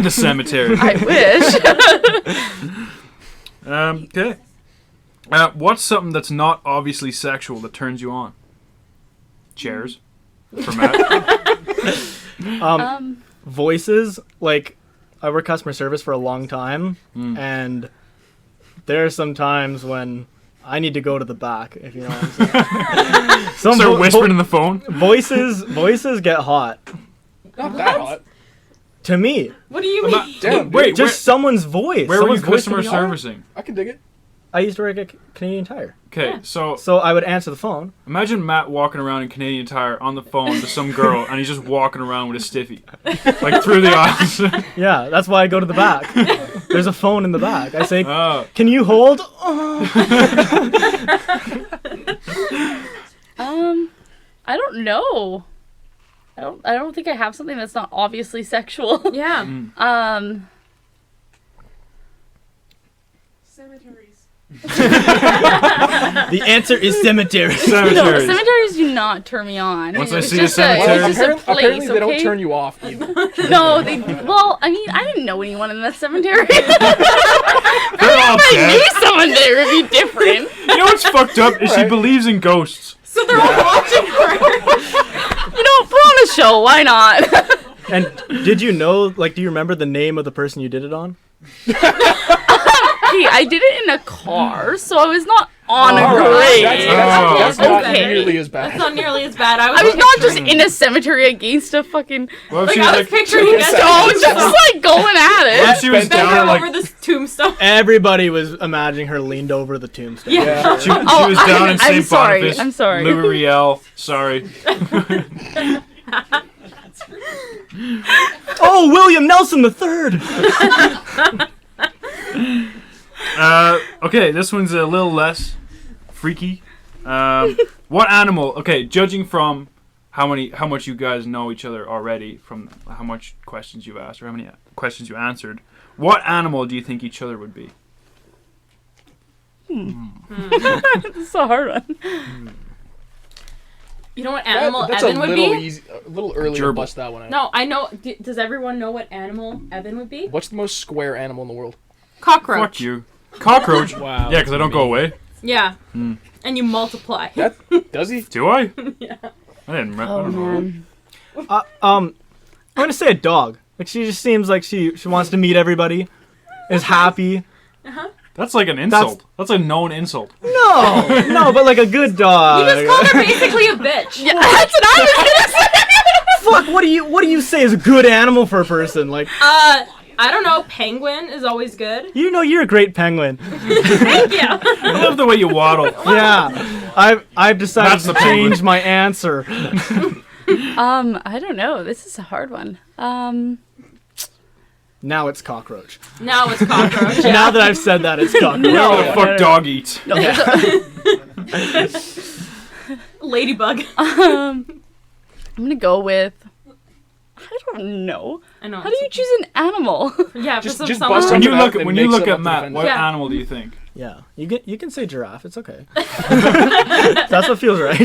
the cemetery. I wish. Okay. What's something that's not obviously sexual that turns you on? Chairs. For Matt. Voices, like, I work customer service for a long time, and there are some times when I need to go to the back, if you know what I'm saying. Start whispering in the phone. Voices get hot. Not that hot. To me. What do you mean? Damn, Wait, Just someone's voice. where were you Someone's voice customer can be hot. servicing? I can dig it. I used to work at Canadian Tire. Okay, Yeah. so I would answer the phone. imagine Matt walking around in Canadian Tire on the phone to some girl, and he's just walking around with a stiffy, like through the aisles. Yeah, that's why I go to the back. There's a phone in the back. I say, Oh. can you hold? I don't know. I don't think I have something that's not obviously sexual. Yeah. Cemeteries. The answer is cemetery. No, Cemeteries. cemeteries do not turn me on. Once I It's see a just cemetery- it's just a place, Apparently they don't okay? turn you off either. No, they. Well, I mean, I didn't know anyone in the cemetery. They're all If I dead. knew someone there, it'd be different. You know what's fucked up is she Right. believes in ghosts. So they're all watching her. You know, put on a show. Why not? And did you know, like, do you remember the name of the person you did it on? Hey, I did it in a car, so I was not on a Alright, grave. That's not Okay. nearly as bad. That's not nearly as bad. I was not just in a cemetery against a fucking. Well, if Like, she I was was like, picturing you guys Oh, just like going at what it. if she was Bent down bent at her like over this tombstone. Everybody was imagining her leaned over the tombstone. Yeah. she was down in I'm St. sorry. Boniface. I'm sorry. Louis Riel. Sorry. Oh, William Nelson III. Okay, this one's a little less freaky. What animal? Okay, judging from how much you guys know each other already, from how much questions you've asked or how many questions you answered, what animal do you think each other would be? It's a hard one. You know what animal That's Evan a would little be? easy, a little early to Gerbil. bust that one out. No, I know. Does everyone know what animal Evan would be? What's the most square animal in the world? Cockroach. Fuck you. Cockroach? Wow. Yeah, because I don't go away. Yeah. And you multiply. That does he? Do I? Yeah. I didn't remember. Oh man. I'm gonna say a dog. Like, she just seems like she wants to meet everybody, is happy. That's like an insult. That's a known insult. No, but like a good dog. You just called her basically a bitch. Yeah, that's what I was gonna say. Fuck. What do you say is a good animal for a person? Like, I don't know. Penguin is always good. you know, you're a great penguin. Thank you. I love the way you waddle. Yeah, I've decided That's to the penguin. change my answer. I don't know. This is a hard one. Now it's cockroach. Now it's cockroach. Now that I've said that, it's cockroach. No. What the fuck dog eats? Ladybug. I'm gonna go with. I don't know. I know. How do you choose an animal? Yeah, Just for bust someone. some- When you Something look that when you makes look them at up to Matt, defend what Yeah. animal do you think? Yeah, you can say giraffe. It's okay. That's what feels right.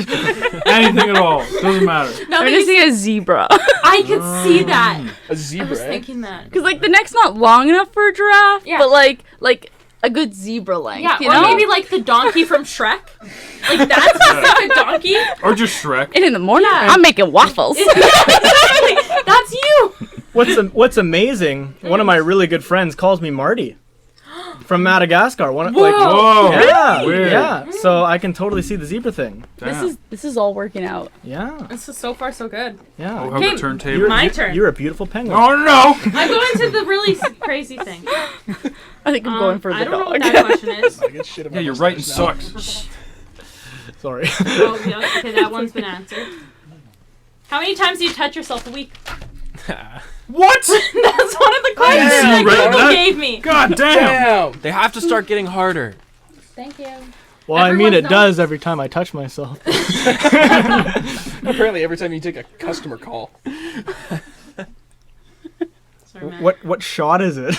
Anything at all. Doesn't matter. Now I'm that gonna you say a zebra. I can see that. A I zebra. was eh? thinking that. Cause like the neck's not long enough for a giraffe, Yeah. but like a good zebra length. Yeah, you or know? maybe like the donkey from Shrek. Like that's specific donkey. Or just Shrek. And in the morning, Yeah. I'm making waffles. Exactly. That's you. What's amazing? One of my really good friends calls me Marty. From Madagascar. One, Whoa. like, Whoa. yeah, Weird. yeah. So I can totally see the zebra thing. Damn. This is all working out. Yeah, This is so far so good. yeah. Oh, how Okay, the turntable. You're, my turn. You're a beautiful penguin. Oh no! I'm going to the really crazy thing. I think I'm going for the I don't know dog. what that question is. I get shit about Yeah, you're my right and mustache now. sucks. Sorry. Oh, yeah. Okay, that one's been answered. How many times do you touch yourself a week? What? That's one of the questions see that you right Google now. gave me. God damn! Damn! They have to start getting harder. Thank you. Well, I mean, Everyone's it not- does every time I touch myself. Apparently, every time you take a customer call. Sorry, Matt. What shot is it?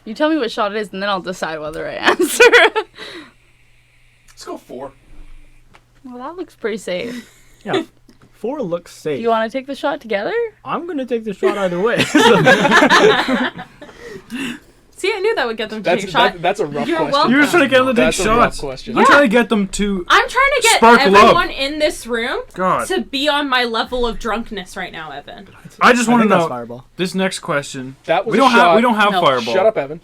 You tell me what shot it is, and then I'll decide whether I answer. Let's go 4. Well, that looks pretty safe. Yeah, 4 looks Do safe. you want to take the shot together? I'm gonna take the shot either way. See, I knew that would get them to take a shot. That's a rough You're question. welcome. You're just trying to get them to take That's a rough shots. question. I'm trying to get them to. I'm trying to get Sparkle up. everyone in this room God. to be on my level of drunkenness right now, Evan. I just I want to think that's know Fireball. this next question. That was We a don't shot. have. We don't have No. fireball. Shut up, Evan.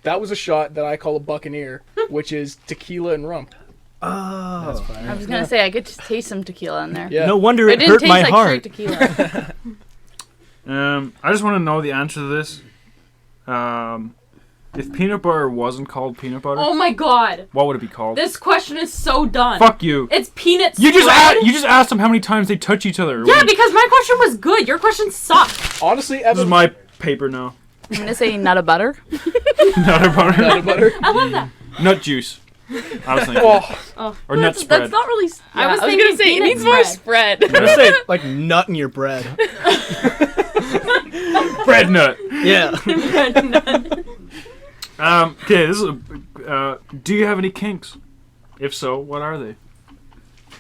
That was a shot that I call a buccaneer, which is tequila and rum. Oh, That's fine. I was gonna say I could just taste some tequila in there. Yeah. no wonder But it it didn't hurt taste my like heart. straight tequila. I just want to know the answer to this. If peanut butter wasn't called peanut butter, Oh my god. what would it be called? This question is so done. Fuck you. It's peanut You just spread. you just asked them how many times they touch each other. Yeah, because my question was good. Your question sucked. Honestly, This is Evan, my paper now. I'm gonna say nut of butter. Nut butter. nut butter. I love that. Nut juice. I was thinking. Oh, Or nut That's spread. not really. I was gonna thinking say it peanut needs more spread. I'm gonna say like nut in your bread. Bread nut. Yeah. Okay, this is do you have any kinks? If so, what are they?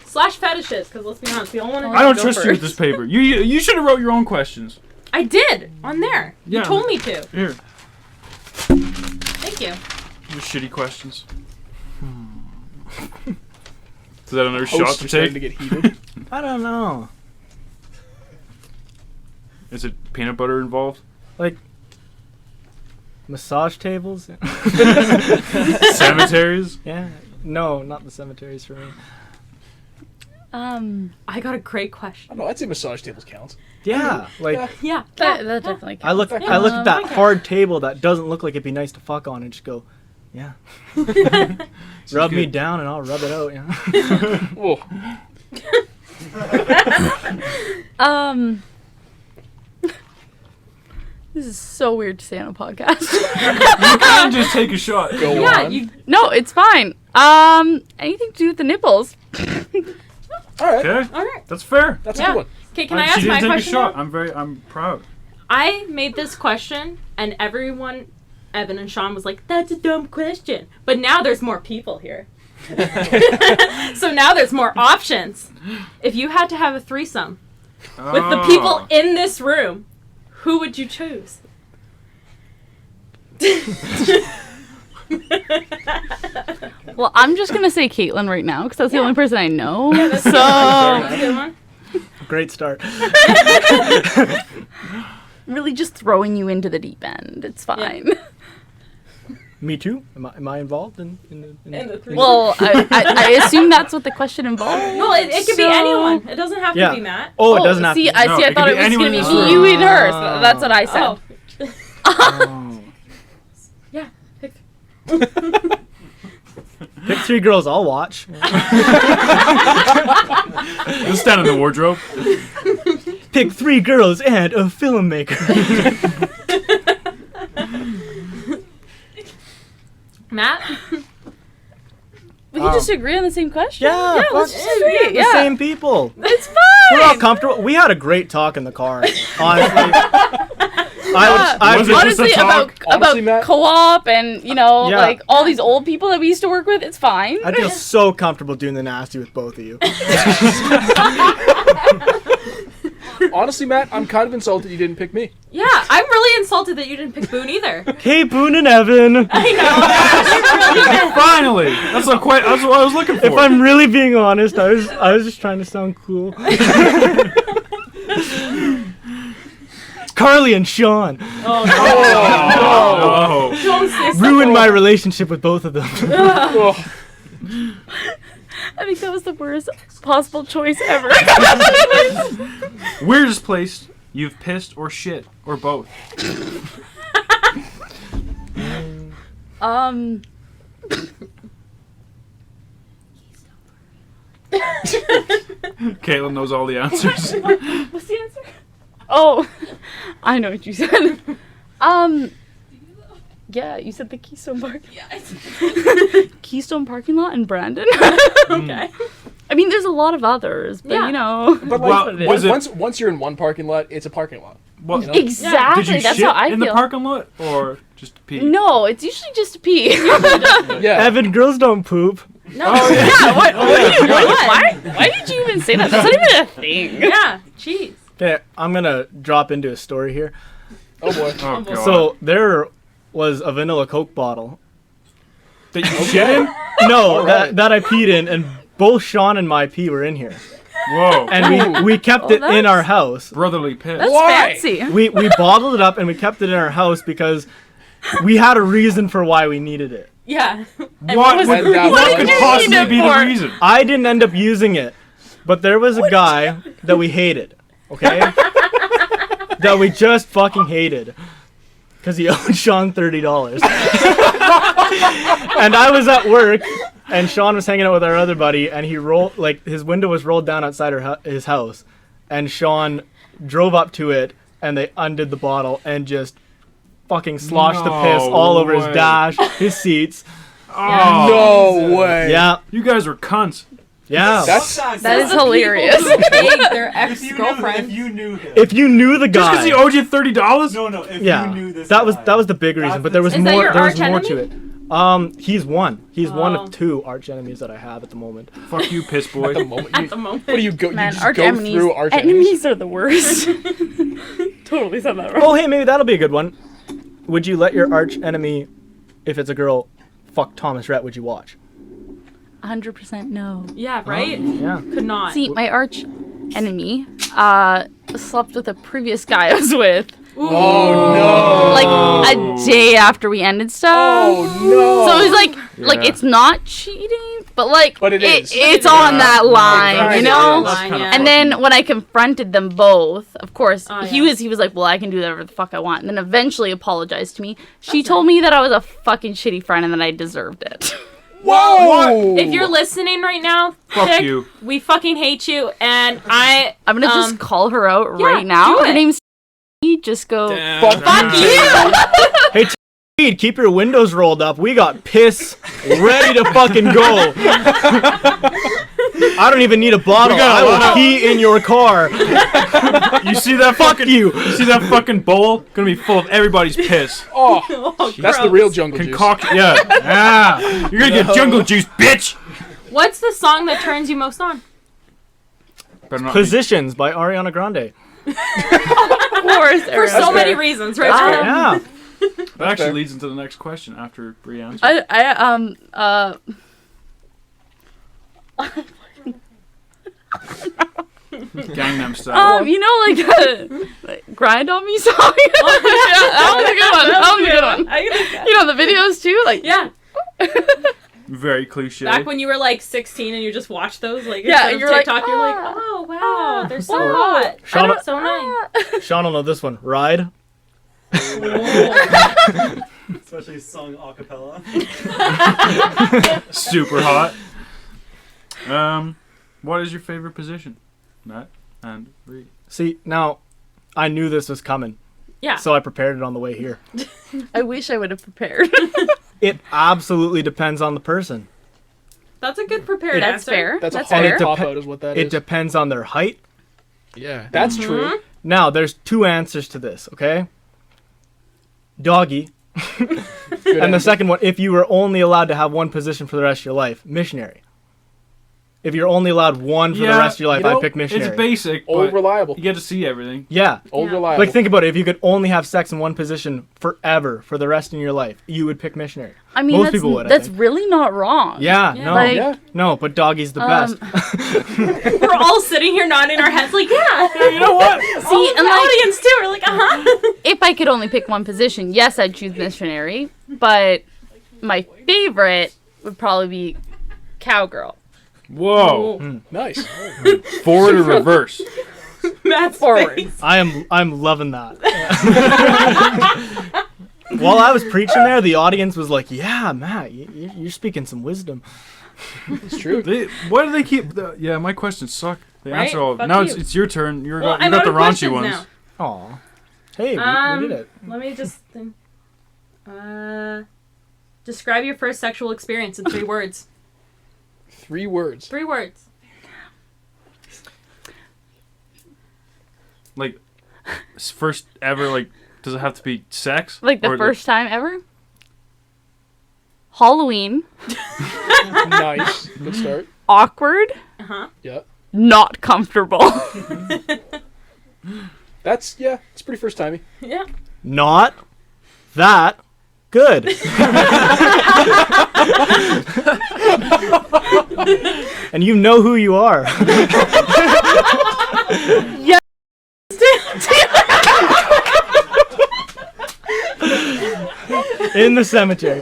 Slash fetishes, because let's be honest, we all want to. I don't go trust you with first. this paper. You should have wrote your own questions. I did on there. Yeah. You told me to. Here, Thank you. your shitty questions. Is that another shot hosts to are starting take? to get heated. I don't know. Is it peanut butter involved? Like massage tables. Cemeteries? Yeah. No, not the cemeteries for me. I got a great I question. don't know. I'd say massage tables counts. Yeah. Like Yeah. That definitely. I look counts. I look at that okay. hard table that doesn't look like it'd be nice to fuck on and just go, yeah. Rub me good. down and I'll rub it out, yeah. Whoa. This is so weird to say on a podcast. You can just take a shot. Go Yeah, on. you. No, it's fine. Anything to do with the nipples. All right. Okay, All right. that's fair. That's a Yeah. good one. Okay, can I She ask didn't my take question? a shot. now? I'm proud. I made this question, and everyone, Evan and Sean, was like, "That's a dumb question." But now there's more people here, so now there's more options. If you had to have a threesome with the people in this room, who would you choose? Well, I'm just gonna say Caitlin right now because that's the Yeah. only person I know. That's So a good one. Great start. really, just throwing you into the deep end. It's fine. Me too. Am I involved in In the threesome. Well, I assume that's what the question involves. Well, it could be So- anyone. It doesn't have Yeah. to be Matt. Oh, it doesn't have see, to. I No, see. it I could thought be it was anyone gonna in be this room. you and her. So that's what I said. Oh, yeah. Pick 3 girls I'll watch. You'll stand in the wardrobe. Pick 3 girls and a filmmaker. Matt. We can just agree on the same question. Yeah, yeah. Let's fuck just agree. the Yeah, same people. it's We're all fine. comfortable. We had a great talk in the car. Honestly, I Was would. it Honestly, just a talk? Honestly, Matt- co-op and Yeah. like all these old people that we used to work with, it's fine. I feel so comfortable doing the nasty with both of you. Honestly, Matt, I'm kind of insulted you didn't pick me. Yeah, I'm really insulted that you didn't pick Boone either. Hey, Boone and Evan. I know. Finally, that's what I was looking for. If I'm really being honest, I was just trying to sound cool. Carly and Sean Oh, Oh, no. don't say ruined my relationship with both of them. Oh, I think that was the worst possible choice ever. Weirdest place you've pissed or shit or both. Caitlin knows all the answers. What's the answer? Oh, I know what you said. Yeah, you said the Keystone Park. Yeah, Keystone parking lot in Brandon. Okay. I mean, there's a lot of others, but Yeah. you know. but Well, like, was it- once you're in one parking lot, it's a parking lot. What, You know? Exactly. did you That's shit how I in feel. the parking lot or just pee? No, it's usually just a pee. Yeah. Evan, girls don't poop. No. Yeah, why did you even say that? That's not even a thing. Yeah. Jeez. Okay, I'm gonna drop into a story here. Oh boy. Oh, God. So there was a vanilla Coke bottle. That you shit in? No, Alright. that I peed in, and both Sean and my pee were in here, Whoa. and we kept it in that's- our house. Brotherly piss. That's Why? fancy. We bottled it up and we kept it in our house because we had a reason for why we needed it. Yeah. What And would that what was- could you possibly need it be the for? reason? I didn't end up using it, but there was a guy that we hated, okay? That we just fucking hated. Because he owed Sean $30. And I was at work, and Sean was hanging out with our other buddy, and he rolled, like, his window was rolled down outside his house. And Sean drove up to it, and they undid the bottle and just fucking sloshed the piss No all over way. his dash, his seats. Oh, No way. Yeah, you guys were cunts. yeah. That's That is hilarious. Big their If ex-girlfriend. you knew him. If you knew the Just because guy. he owed you $30? No, if Yeah, you knew this that was guy. the big reason, That's but there was Is that more. your There was arch more to enemy? it. He's one. He's one Oh. of two arch enemies that I have at the moment. Fuck you, piss at boy. the moment. At the moment. What do you go? You Man, just arch go enemies. through arch Enemies are the worst. Totally said that wrong. Oh, hey, maybe that'll be a good one. Would you let your arch enemy, if it's a girl, fuck Thomas Rhett? Would you watch? 100% no. Yeah, right? Yeah. Could not. See, my arch enemy slept with a previous guy I was with. Ooh. Oh no. Like a day after we ended stuff. Oh no. So it was like Yeah. it's not cheating, but like But it is. it's on that line, kinda you know? is. That's kinda Yeah. And then when I confronted them both, of course, Oh, he yeah. was like, "Well, I can do whatever the fuck I want." And then eventually apologized to me. She told me that I was a fucking shitty friend and that I deserved it. Whoa. If you're listening right now, Fuck Chick, you. we fucking hate you, and I. I'm gonna just call her out yeah, right now. do Her it. name's just go. Fuck you. Hey, Reed, keep your windows rolled up. We got piss ready to fucking go. I don't even need a bottle. got I a will lot. pee in your car. You see that Fuck fucking you. You see that fucking bowl? Gonna be full of everybody's piss. Oh, that's the gross. real jungle juice. Concoct. Yeah. You're gonna get jungle juice, bitch. What's the song that turns you most on? Better not be- Positions by Ariana Grande. Of course, For so fair. many reasons, right? That's fair. Yeah. That actually fair. leads into the next question after Brie answers. Gangnam Style. You know, like the grind on me song. Yeah, that was a good one. That was a good one. I get it. You know the videos too, like Yeah. Very cliche. Back when you were like 16 and you just watched those, like, Yeah, instead of you're like, TikTok, you're like, ah, oh, wow, ah, they're so wow. hot. Shauna, So nice. Sean will know this one. Ride. Especially sung a cappella. Super hot. What is your favorite position? Matt and Brie. See, now, I knew this was coming, Yeah. so I prepared it on the way here. I wish I would have prepared. It absolutely depends on the person. That's a good prepared That's answer. fair. That's a That's hard fair. cop out, is what that It is. depends on their height. Yeah, that's true. Now, there's two answers to this, okay? Doggy. Good And the answer. second one, if you were only allowed to have one position for the rest of your life, missionary. If you're only allowed one for the Yeah, rest of your life, you know, I'd pick missionary. It's basic, Old but reliable. you get to see everything. Yeah. Old Yeah. reliable. Like, think about it. If you could only have sex in one position forever for the rest of your life, you would pick missionary. I mean, Most people would, I that's think. really not wrong. Yeah, Yeah. no. Like- Yeah. No, but doggy's the best. We're all sitting here nodding our heads like, yeah. You know what? See, and and the like- audience too. We're like, If I could only pick one position, yes, I'd choose missionary. But my favorite would probably be cowgirl. Whoa. Nice. Forward or reverse? Matt's Forward. face. I'm loving that. While I was preaching there, the audience was like, "Yeah, Matt, you're speaking some wisdom." It's true. Why do they keep? Yeah, my questions suck. They Right? answer all. Fuck Now you. it's your turn. You Well, got I'm the out of raunchy questions ones. now. Aw. Hey, we did it. Let me just think. Describe your first sexual experience in 3 words. 3 words. 3 words. Like, first ever. Like, does it have to be sex? Like the Or first time ever. Halloween. Nice. Good start. Awkward. Uh huh. Yeah. Not comfortable. That's it's pretty first timey. Yeah. Not that good. And you know who you are. In the cemetery.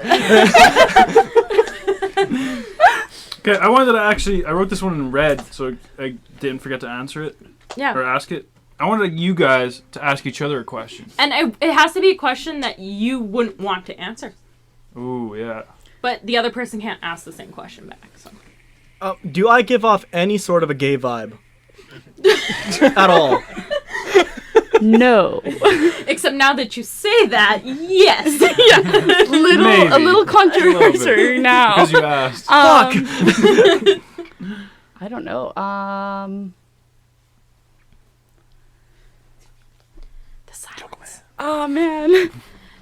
Okay, I wanted to I wrote this one in red, so I didn't forget to answer it or Yeah. ask it. I wanted you guys to ask each other a question. And it has to be a question that you wouldn't want to answer. Ooh, yeah. But the other person can't ask the same question back. So. Do I give off any sort of a gay vibe? At all? No. Except now that you say that, yes. Maybe. A little controversy now. Because you asked. Fuck! I don't know. The silence. Oh man.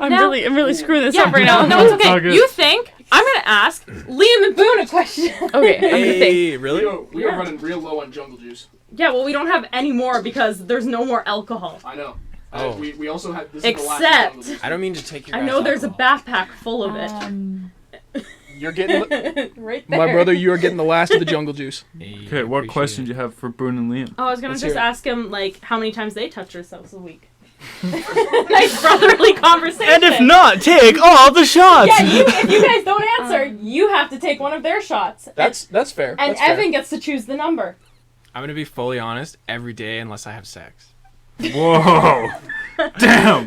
I'm Now- really screwing this Yeah, up right now. no, it's It's all okay. good. You think I'm gonna ask Liam and Boone a question? Okay, I'm gonna think. Hey, really? We are running real low on jungle juice. Yeah, well, we don't have any more because there's no more alcohol. I know. Oh. We also had this Except, I don't mean to take your I guys' know there's a alcohol. backpack full of it. You're getting Right there. my brother. You are getting the last of the jungle juice. Hey, Okay, what appreciate question it. do you have for Boone and Liam? Oh, I was gonna Let's just hear it. ask him like how many times they touch themselves a week. Nice brotherly conversation. And if not, take all the shots! yeah, if you guys don't answer, you have to take one of their shots. That's fair. and That's fair. Evan gets to choose the number. I'm gonna be fully honest. Every day, unless I have sex. Whoa! Damn!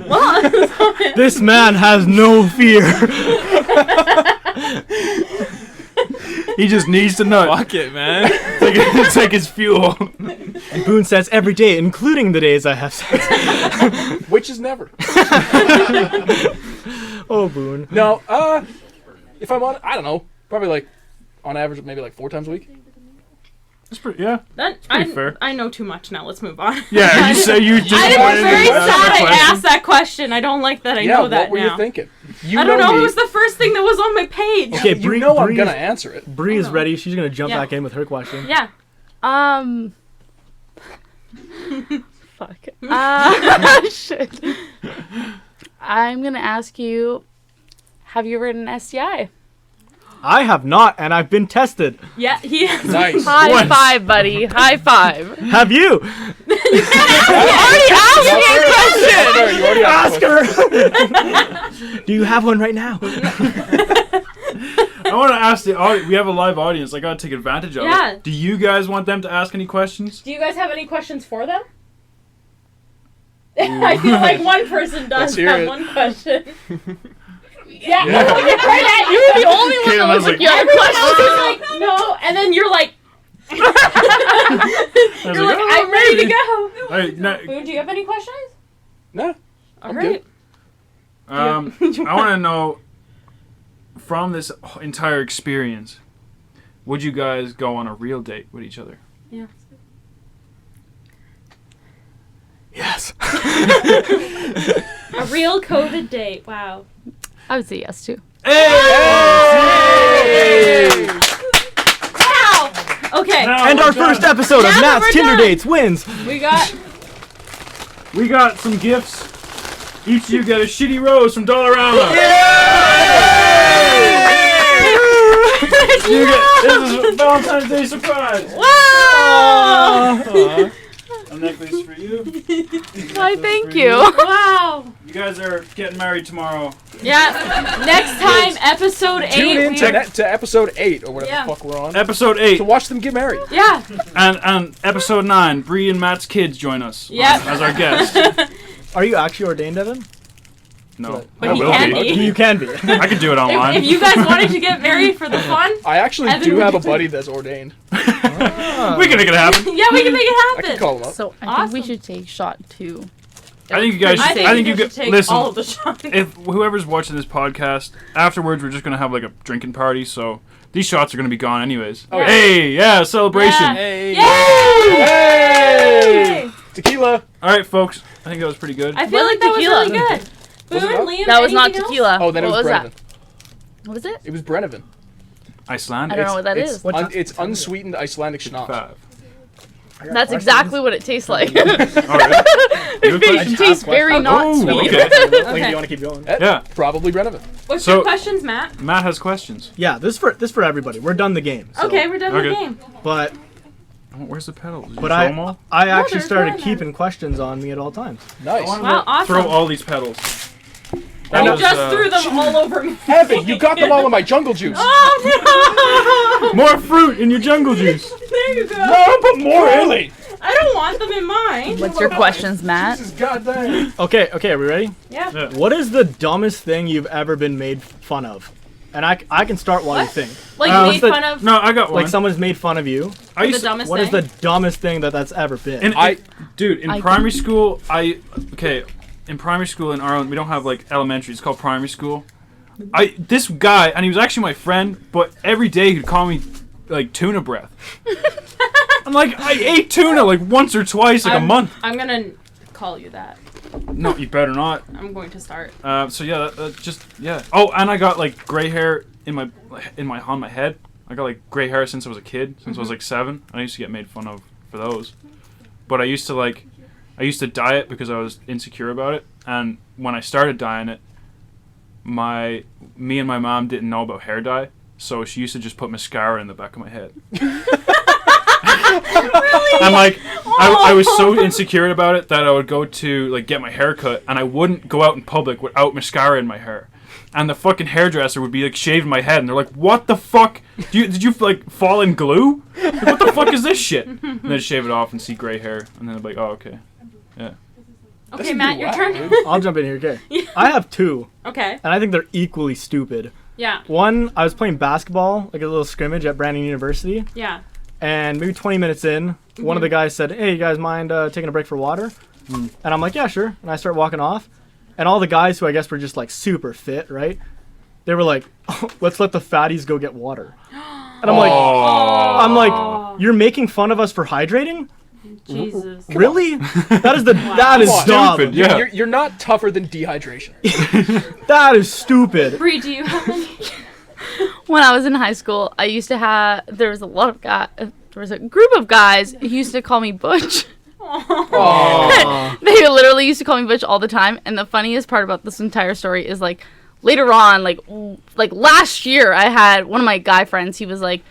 This man has no fear. He just needs to nut. Fuck it, man. It's like his fuel. And Boone says every day, including the days I have sex. Which is never. Oh, Boone. No. If I'm on, I don't know. Probably like, on average, maybe like 4 times a week. That's pretty, yeah. Pretty fair. I know too much now. Let's move on. Yeah, you say you just I was very wanted to ask sad that I question. asked that question. I don't like that I Yeah. know that What were now. you thinking? I don't know. me. It was the first thing that was on my page. Okay, You know I'm Bree- gonna answer it. Bree is I know. ready. She's going to jump Yeah. back in with her question. Yeah. Fuck. Shit. I'm gonna ask you, have you ever had an STI? I have not, and I've been tested. Yeah. He has. Nice. High Once. five, buddy. High five. Have you? Already asked me a question. Sorry, you already asked Ask her! Do you have one right now? I want to ask the audience. We have a live audience. I gotta take advantage of Yeah. it. Do you guys want them to ask any questions? Do you guys have any questions for them? I feel like one person does Let's hear have it. one question. Yeah. Yeah. I'm looking right at you. You're the only one Caitlin that was looks like like, you have a Everyone question. else is like, no, and then you're like, I was you're like, "Oh, I'm ready to maybe." go. All right, now, Boone, do you have any questions? No. All I'm right. I want to know from this entire experience, would you guys go on a real date with each other? Yeah. Yes. A real COVID date. Wow. I would say yes too. Wow. Okay. Okay. Now And we're our done. first episode of Now Matt's we're Tinder done. Dates wins. We got. We got some gifts. Each of you get a shitty rose from Dollarama. You get, this is a Valentine's Day surprise. Wow! A necklace for you. Why, thank you. Wow! You guys are getting married tomorrow. Yeah. Next time, episode 8. Tune in we- to episode 8 or whatever Yeah. the fuck we're on Episode 8. to watch them get married. Yeah. And episode 9, Brie and Matt's kids join us Yep. as our guests. Are you actually ordained, Evan? No, But I he will can be. be. You can be. I can do it online. If you guys wanted to get married for the fun, I actually Evan, do would have you a buddy that's ordained. We can make it happen. yeah, we can make it I can happen. call him up. So I Awesome. think we should take shot 2. I think you guys. I think, you should get. take Listen, all of the shots. if whoever's watching this podcast afterwards, we're just gonna have like a drinking party. So these shots are gonna be gone anyways. Oh, yeah. Hey, yeah, celebration. Yeah. Yay! Tequila. All right, folks. I think that was pretty good. I feel like Wasn't that tequila. was really good. Was it Boone, not? Liam, That was not anything else? tequila. Oh, then what it was that? Brenovan. What was it? It was Brenovan. Icelandic. I don't know what that it's, is. It's unsweetened Icelandic schnapps. 5. That's exactly what it tastes like. All right. You have It questions? tastes very not Oh, sweet. okay. Like, do Okay. you want to keep going? Yeah. Probably Brenovan. What's So- your questions, Matt? Matt has questions. Yeah, this is for everybody. We're done the game. So. Okay, we're done with the Okay. game. But Oh, where's the pedals? Did you but throw I them all? I actually there's started one there. keeping questions on me at all times. Nice. Wow, awesome. Throw all these pedals. You That was, just threw them all over me. Evan, you got them all in my jungle juice. Oh More fruit in your jungle juice. no! There you go. No, put more in. I don't want them in mine. What's your questions, Matt? This is goddamn. Okay, are we ready? Yeah. Yeah. What is the dumbest thing you've ever been made fun of? And I can start while you What? think. Like what's made the- fun of No, I got one. Like someone's made fun of you. I the used to, dumbest What is thing. the dumbest thing that's ever been? dude, in I primary school, in primary school in Ireland, we don't have like elementary. It's called primary school. This guy, and he was actually my friend, but every day he'd call me like tuna breath. I'm like, I ate tuna like once or twice like a month. I'm gonna call you that. No, you better not. I'm going to start. So yeah, just yeah. Oh, and I got like gray hair on my head. I got like gray hair since I was a kid, since I was like 7. And I used to get made fun of for those. But I used to dye it because I was insecure about it. And when I started dyeing it, me and my mom didn't know about hair dye, so she used to just put mascara in the back of my head. And like I was so insecure about it that I would go to like get my hair cut and I wouldn't go out in public without mascara in my hair. And the fucking hairdresser would be like shaving my head and they're like, "What the fuck? Did you like fall in glue? Like, what the fuck is this shit?" And then shave it off and see gray hair and then I'd be like, "Oh, okay." Yeah. Okay, Matt, your turn. I'll jump in here, okay? I have 2, Okay. and I think they're equally stupid. Yeah. One, I was playing basketball, like a little scrimmage at Brandon University, Yeah. and maybe 20 minutes in, one of the guys said, "Hey, you guys mind taking a break for water?" And I'm like, "Yeah, sure." And I start walking off, and all the guys who I guess were just like super fit, right? They were like, "Oh, let's let the fatties go get water." And I'm like, Oh. "You're making fun of us for hydrating? Jesus. Really? That is that is Come on. dumb. Stupid, yeah. You're not tougher than dehydration. That is stupid." Brie, do you have any? When I was in high school, I used to have. There was a group of guys who used to call me Butch. Oh. They literally used to call me Butch all the time. And the funniest part about this entire story is like later on, like last year, I had one of my guy friends. He was like,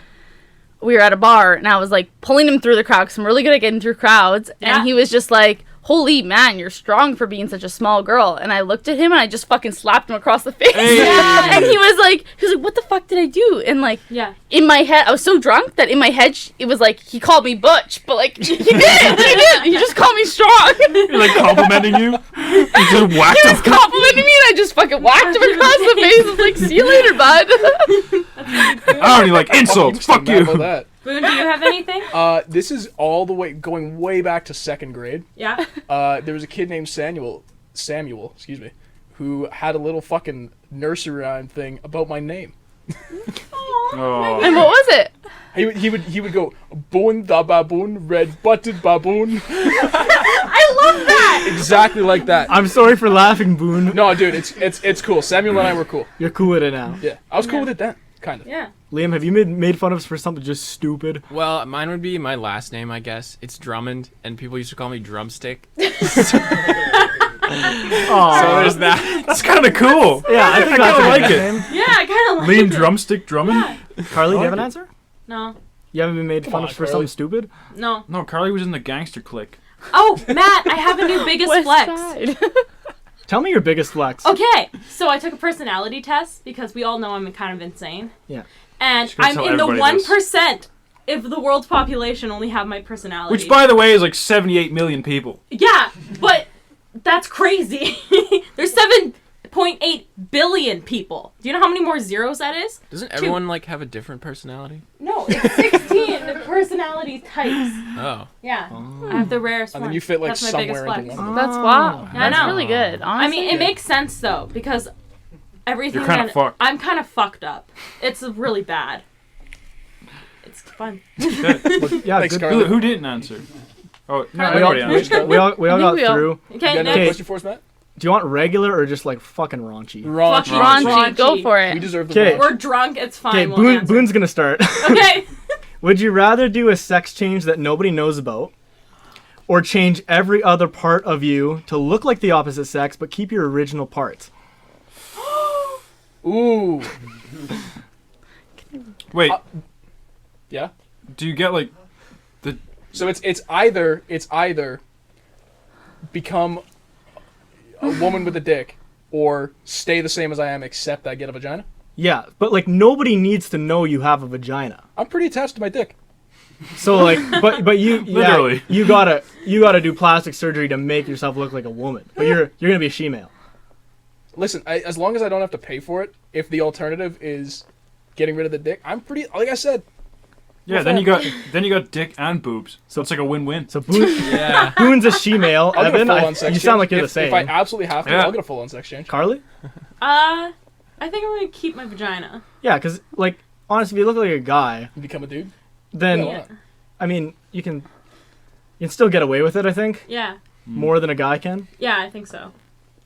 we were at a bar and I was like pulling him through the crowd because I'm really good at getting through crowds. Yeah. And he was just like, "Holy man, you're strong for being such a small girl." And I looked at him and I just fucking slapped him across the face. Hey. Yeah. And he was like, "What the fuck did I do?" And like, Yeah. in my head, I was so drunk that in my head, it was like, he called me Butch, but like, he didn't. He just called me strong. You're like complimenting you. You just whacked He him. was complimenting me and I just fucking whacked him across the face. I was like, "See you later, bud." I already like insults. Fuck Mad about you. that. Boone, do you have anything? This is all the way going way back to 2nd grade. Yeah. There was a kid named Samuel, excuse me, who had a little fucking nursery rhyme thing about my name. Oh. And what was it? He would go, "Boone da baboon, red butted baboon." I love that. Exactly like that. I'm sorry for laughing, Boone. No, dude, it's cool. Samuel and I were cool. You're cool with it now. Yeah, I was cool with it then. Kind of. Yeah. Liam, have you made fun of us for something just stupid? Well, mine would be my last name, I guess. It's Drummond, and people used to call me Drumstick. Aw. So there's that. That's kind of cool. Yeah, I think I that's kinda a like good it. name. Yeah, I kind of like Liam it. Drumstick Drummond? Yeah. Carly, do you have like an it. answer? No. You haven't been made Come fun on, of for Carly. something stupid? No. No, Carly was in the gangster clique. Oh, Matt, I have a new biggest West flex. Side. Tell me your biggest flex. Okay, so I took a personality test because we all know I'm kind of insane. Yeah. And She's gonna I'm tell in the everybody this. 1% if the world's population only have my personality. Which, by the way, is like 78 million people. Yeah, but that's crazy. There's 7.8 billion people. Do you know how many more zeros that is? Doesn't everyone like have a different personality? No, it's 16 personality types. Oh. Yeah, I have the rarest And one. then you fit like That's my biggest somewhere flex. into one. That's wow. Yeah, I That's know. really good. I Honestly. mean, it makes sense though because everything You're kinda that fucked. I'm kind of fucked up. It's really bad. It's fun. Okay. Yeah, Thanks, good. Carly. Who didn't answer? Oh, no, Carly. We all, everybody answered. we all I got think we all- through. You Okay, got another next. question for us, Matt? Do you want regular or just like fucking raunchy? Raunchy. Raunchy. Raunchy, go for We it. deserve the Okay. raunchy. We're drunk. It's fine. Okay, We'll answer. Boone's gonna start. Okay. Would you rather do a sex change that nobody knows about, or change every other part of you to look like the opposite sex but keep your original parts? Ooh. Wait, Yeah. do you get like So it's either become a woman with a dick or stay the same as I am except I get a vagina. Yeah, but like nobody needs to know you have a vagina. I'm pretty attached to my dick. So like, but you Literally. you gotta do plastic surgery to make yourself look like a woman. But you're gonna be a she-male. Listen, as long as I don't have to pay for it, if the alternative is getting rid of the dick, I'm pretty. Like I said, yeah? Then you got dick and boobs. So it's like a win-win. So Boone, Yeah. Boone's a she-male. I'll get a Evan, full-on sex you sound change. like you're the If same. I absolutely have to, Yeah. I'll get a full-on sex change. Carly? I think I'm gonna keep my vagina. Yeah, because like honestly, if you look like a guy, You become a dude. then Yeah, why Yeah. not? I mean you can still get away with it. I think Yeah. more than a guy can. Yeah, I think so.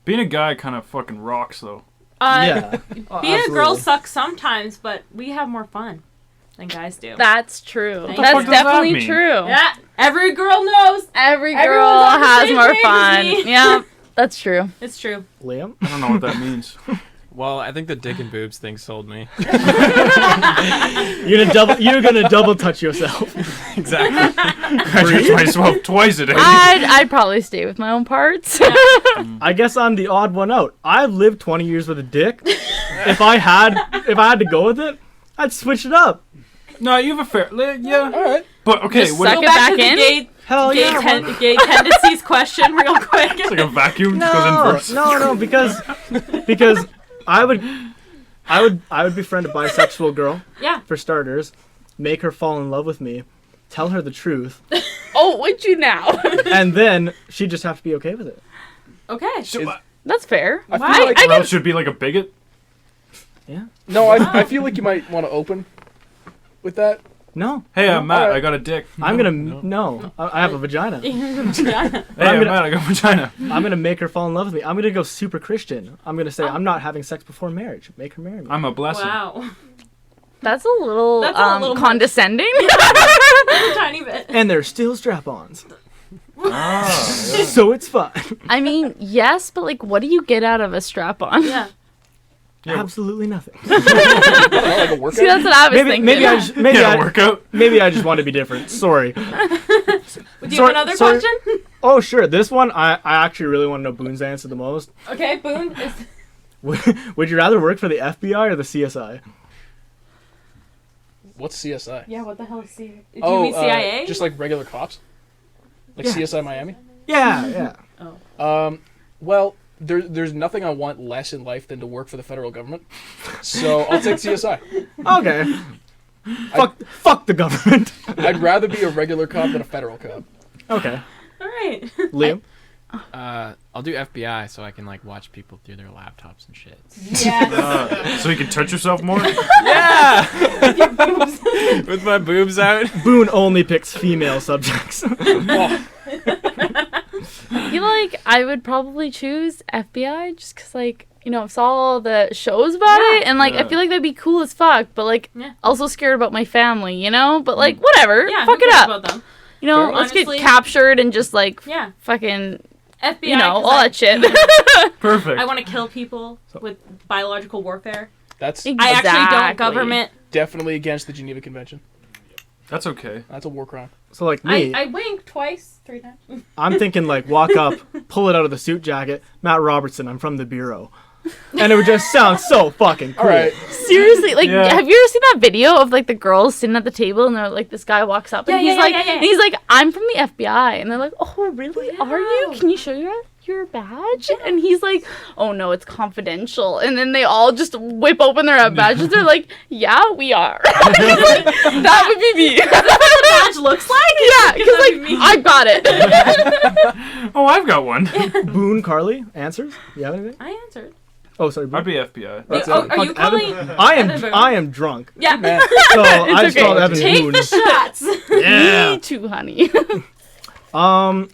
Being a guy kind of fucking rocks, though. Yeah. Being a girl sucks sometimes, but we have more fun than guys do. That's true. What the That's fuck does that definitely mean? true. Yeah, every girl knows. Every girl Everyone's on the has same more page fun. as me. Yeah, that's true. It's true. Liam? I don't know what that means. Well, I think the dick and boobs thing sold me. You're gonna double touch yourself. Exactly. I touch myself twice a day. I'd probably stay with my own parts. I guess I'm the odd one out. I've lived 20 years with a dick. If I had to go with it, I'd switch it up. No, you have a fair. Yeah. All right. But okay, Just what suck Go it back back to the in? gay, Hell gay, yeah. gay tendencies question real quick. it's like a vacuum just goes in No, first. no, because I would befriend a bisexual girl Yeah. for starters, make her fall in love with me, tell her the truth, Oh, would you now? and then she'd just have to be okay with it. Okay. So, That's fair. I feel Why? like or else should be like a bigot. no. I feel like you might want to open with that. No, Hey, Matt, Alright. I got a dick. I'm gonna no. I have a vagina. Hey, I'm Matt, gonna- I got a vagina. I'm gonna make her fall in love with me. I'm gonna go super Christian. I'm gonna say I'm not having sex before marriage. Make her marry me. I'm a blessing. Wow. That's a little, That's a little much. condescending. A tiny bit. And they're still strap-ons, Ah, so it's fun. I mean, yes, but like, what do you get out of a strap-on? Yeah. Yeah. Absolutely nothing. I don't know, like a workout. See, that's what I was thinking. yeah, workout. Maybe I just want to be different. Sorry. Do you have Sorry- another sorry. question? Oh sure, this one I actually really want to know Boone's answer the most. Okay, Boone. Would you rather work for the FBI or the CSI? What's CSI? Yeah, what the hell is CIA? Do you Oh, mean CIA? just like regular cops, like Yeah. CSI Miami. Yeah, yeah. Well, there's nothing I want less in life than to work for the federal government. So I'll take CSI. Okay. Fuck the government. I'd rather be a regular cop than a federal cop. Okay. All right. Liam? I'll do FBI so I can like watch people through their laptops and shit. Yes. So you can touch yourself more? Yeah. With my boobs out. Boone only picks female subjects. Oh, I feel like I would probably choose FBI just because, like, saw all the shows about Yeah. it, and like I Yeah. feel like that'd be cool as fuck, but like Yeah. also scared about my family, but like whatever, Yeah, fuck who it cares up, about them? let's Honestly- get captured and just like Yeah. fucking, FBI. all that shit. Perfect. I want to kill people with biological warfare. That's I actually don't Exactly. government. definitely against the Geneva Convention. That's okay. That's a war crime. So like me, I winked twice, 3 times. I'm thinking like walk up, pull it out of the suit jacket. Matt Robertson, I'm from the bureau, and it would just sound so fucking cool. All right. Seriously, like, Yeah. have you ever seen that video of like the girls sitting at the table and they're like, this guy walks up and Yeah, he's yeah, like, yeah, yeah, yeah. and he's like, I'm from the FBI, and they're like, oh really? Are you? Wow. Can you show your badge? And he's like, oh no, it's confidential. And then they all just whip open their badges. They're like, yeah, we are. He's like, that would be me. Badge looks like? Yeah, because That'd like be me. I got it. Oh, I've got one. Boone, Carly, answers. You have anything? I answered. Oh, sorry. Boone. I'd be FBI. That's Oh, it. are you Fuck, Evan. calling? I am. Evan Boone. I am drunk. Yeah. Man, So I just okay. called Evan Take Boone. the shots. Me too, honey.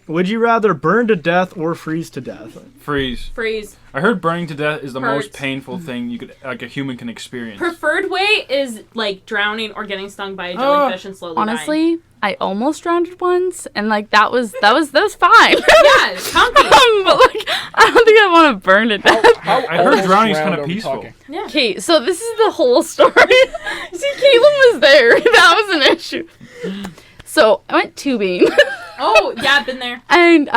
Would you rather burn to death or freeze to death? Freeze. Freeze. I heard burning to death is the most Hurts. painful thing a human can experience. Preferred way is like drowning or getting stung by a Oh. jellyfish and slowly dying. Honestly, I almost drowned once, and like that was fine. Yeah, comfy. But like, I don't think I want to burn to death. how I heard almost drowning's drowned kinda are we peaceful. talking? Yeah. Okay, so this is the whole story. See, Caitlin was there. That was an issue. So I went tubing, Oh, yeah, I've been there. and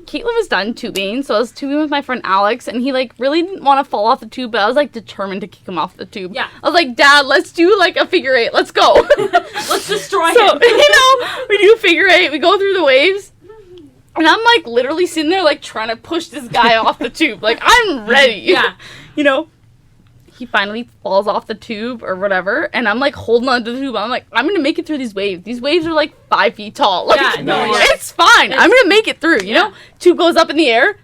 Caitlin was done tubing, so I was tubing with my friend Alex, and he like really didn't want to fall off the tube, but I was like determined to kick him off the tube. Yeah. I was like, Dad, let's do like a figure 8. Let's go. Let's destroy So, him. we do figure 8, we go through the waves, and I'm like literally sitting there like trying to push this guy off the tube. Like, I'm ready. Yeah. He finally falls off the tube or whatever, and I'm like holding on to the tube. I'm like, I'm gonna make it through these waves. These waves are like 5 feet tall. Like, Yeah, no, yeah. it's fine. I'm gonna make it through, you Yeah. know? Tube goes up in the air.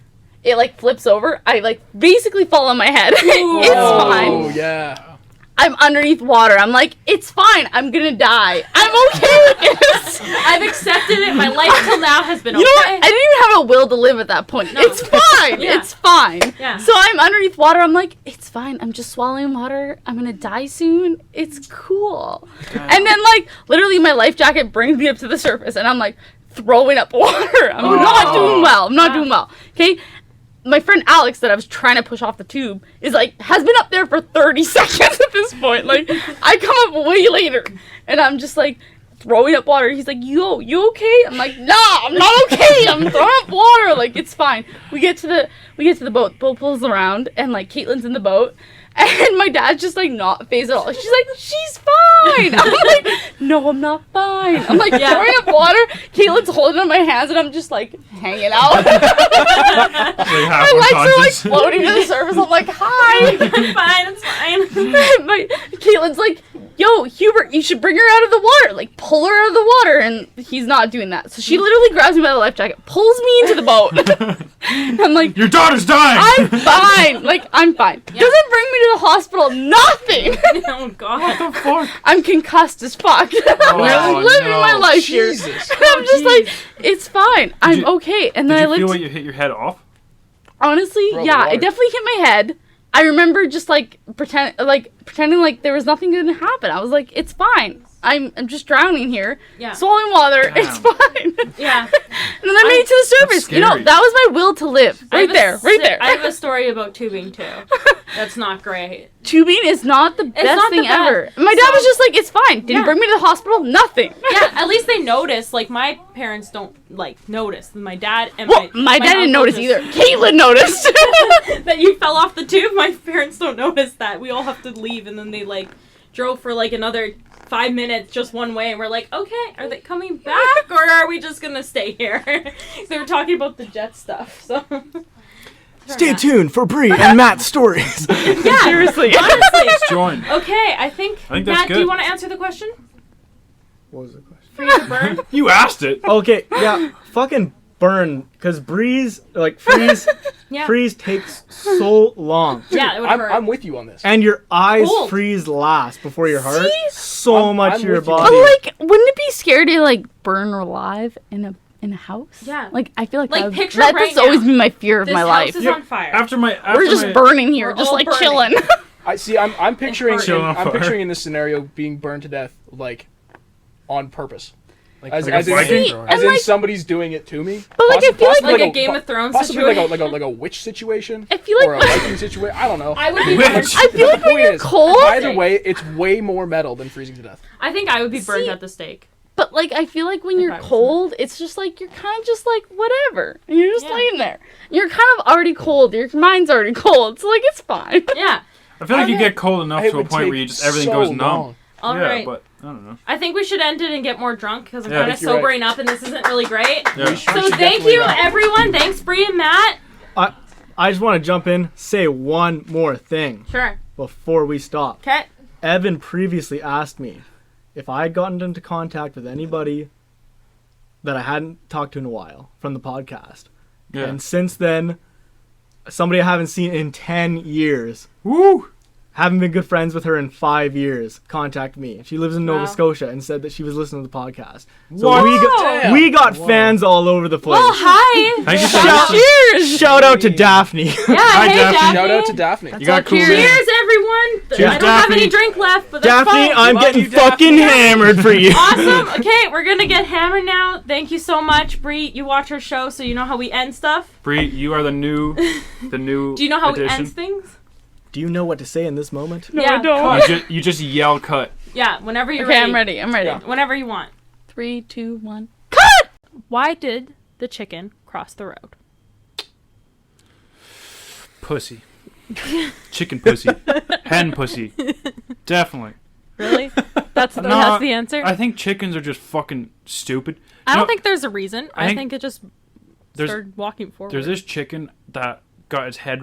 It like flips over. I like basically fall on my head. It's Oh, fine. yeah. I'm underneath water. I'm like, it's fine. I'm gonna die. I'm okay with this. I've accepted it. My life till now has been You know what? okay. I didn't even have a will to live at that point. No. It's fine. Yeah. It's fine. Yeah. So I'm underneath water. I'm like, it's fine. I'm just swallowing water. I'm gonna die soon. It's cool. And then like literally my life jacket brings me up to the surface, and I'm like throwing up water. I'm not doing well. I'm not Yeah. doing well. Okay. My friend Alex that I was trying to push off the tube is like has been up there for 30 seconds at this point. Like I come up way later, and I'm just like throwing up water. He's like, yo, you okay? I'm like, nah, I'm not okay. I'm throwing up water. Like, it's fine. We get to the boat. Boat pulls around, and like Caitlin's in the boat, and my dad's just like not phased at all. She's like, she's fine. I'm like, no, I'm not fine. I'm like Yeah. throwing up water. Caitlin's holding on my hands, and I'm just like hanging out. Like half My legs are like unconscious. floating to the surface. I'm like, hi. I'm fine. It's fine. My Caitlin's like, yo, Hubert, you should bring her out of the water. Like, pull her out of the water. And he's not doing that. So she literally grabs me by the life jacket, pulls me into the boat. I'm like, Your daughter's dying! I'm fine. Like, I'm fine. Yeah. Doesn't bring me to the hospital. Nothing. Oh, God. What the fuck? I'm concussed as fuck. I'm Oh, living no. my life here. Jesus. And I'm just like, it's fine. I'm you- okay. And then Did I you feel looked. like you hit your head off? Honestly, Throw the yeah, water. it definitely hit my head. I remember just like pretending like there was nothing going to happen. I was like, it's fine. I'm just drowning here. Yeah. Swallowing water. Damn. It's fine. Yeah. And then I made it to the surface. You know, scary. that was my will to live. I Right have a there. Right there. I have a story about tubing, too. That's not great. Tubing is not the best not the thing best. ever. My dad was just like, it's fine. Didn't Yeah. bring me to the hospital. Nothing. Yeah, at least they notice. Like, my parents don't, like, notice. My dad and Well, my dad didn't uncle notice just- either. Caitlin noticed. That you fell off the tube. My parents don't notice that. We all have to leave, and then they, like, drove for, like, another 5 minutes just one way, and we're like, okay, are they coming back, or are we just gonna stay here? They were talking about the jet stuff, so... Stay tuned for Brie and Matt's stories. Yeah, Seriously. honestly. Join. Okay, I think that's Matt, do good. you want to answer the question? What was the question? For you to burn? You asked it. Okay, yeah, fucking burn, because freeze Yeah. freeze takes so long. Yeah, it would hurt. I'm with you on this. And your eyes Cold. freeze last before your heart. See? So much I'm of your with you. But body. like, wouldn't it be scary to like burn alive in a In a house? Yeah. Like, I feel like, Like, that picture that's right always now. been my fear of This my house life. is on fire. We're just burning here, We're just all like burning. chilling. I see. I'm picturing. Chilling on I'm fire. picturing in this scenario being burned to death, like, on purpose. Like, As, like as a in, Viking? See, as and, in like- somebody's doing it to me. But, like, I feel like- Like a Game of Thrones possibly situation. like a witch situation. I feel like or a Viking situation. I don't know. I would be. Witch. Burned. I feel like The when point you're is, cold, either way, it's way more metal than freezing to death. I think I would be burned See- at the stake. but like I feel like when If you're I was cold, it's just like you're kind of just like whatever, and you're just Yeah. laying there. You're kind of already cold. Your mind's already cold, so like it's fine. Yeah. I feel like you Okay. get cold enough It to a would point take where you just everything so goes numb. long. All yeah, right. but I don't know. I think we should end it and get more drunk because I'm Yeah. I kind of think you're right. sobering up and this isn't really great. Yeah. We So should thank definitely you, wrap. everyone. Thanks, Brie and Matt. I just want to jump in, say one more thing Sure. before we stop. Okay. Evan previously asked me if I had gotten into contact with anybody that I hadn't talked to in a while from the podcast. Yeah. And since then, somebody I haven't seen in 10 years, Woo! haven't been good friends with her in 5 years, contacted me. She lives in Nova Wow. Scotia and said that she was listening to the podcast. So What? Damn. we got fans all over the place. Well, hi. Thank you so Shout- much. Cheers. Shout out to Daphne. Yeah, Hi, hey, Daphne. Daphne. Shout out to Daphne. You got cool. Cheers. man. Cheers, everyone. Cheers, I don't have Daphne. any drink left, but that's Daphne, fine. I'm Love getting you, Daphne. fucking hammered for you. Awesome. Okay, we're gonna get hammered now. Thank you so much, Brie. You watch our show, so you know how we end stuff. Bree, you are the new Do you know how we addition. end things? Do you know what to say in this moment? No, Yeah. I don't. You just yell cut. Yeah, whenever you're Okay, ready. I'm ready. I'm ready. Yeah. Whenever you want. 3, 2, 1. Why did the chicken cross the road? Pussy. Chicken pussy. Hen pussy. Definitely. Really? That's No, the answer. I think chickens are just fucking stupid. I don't No, think there's a reason. I I think think it just there's- started walking forward. There's this chicken that got its head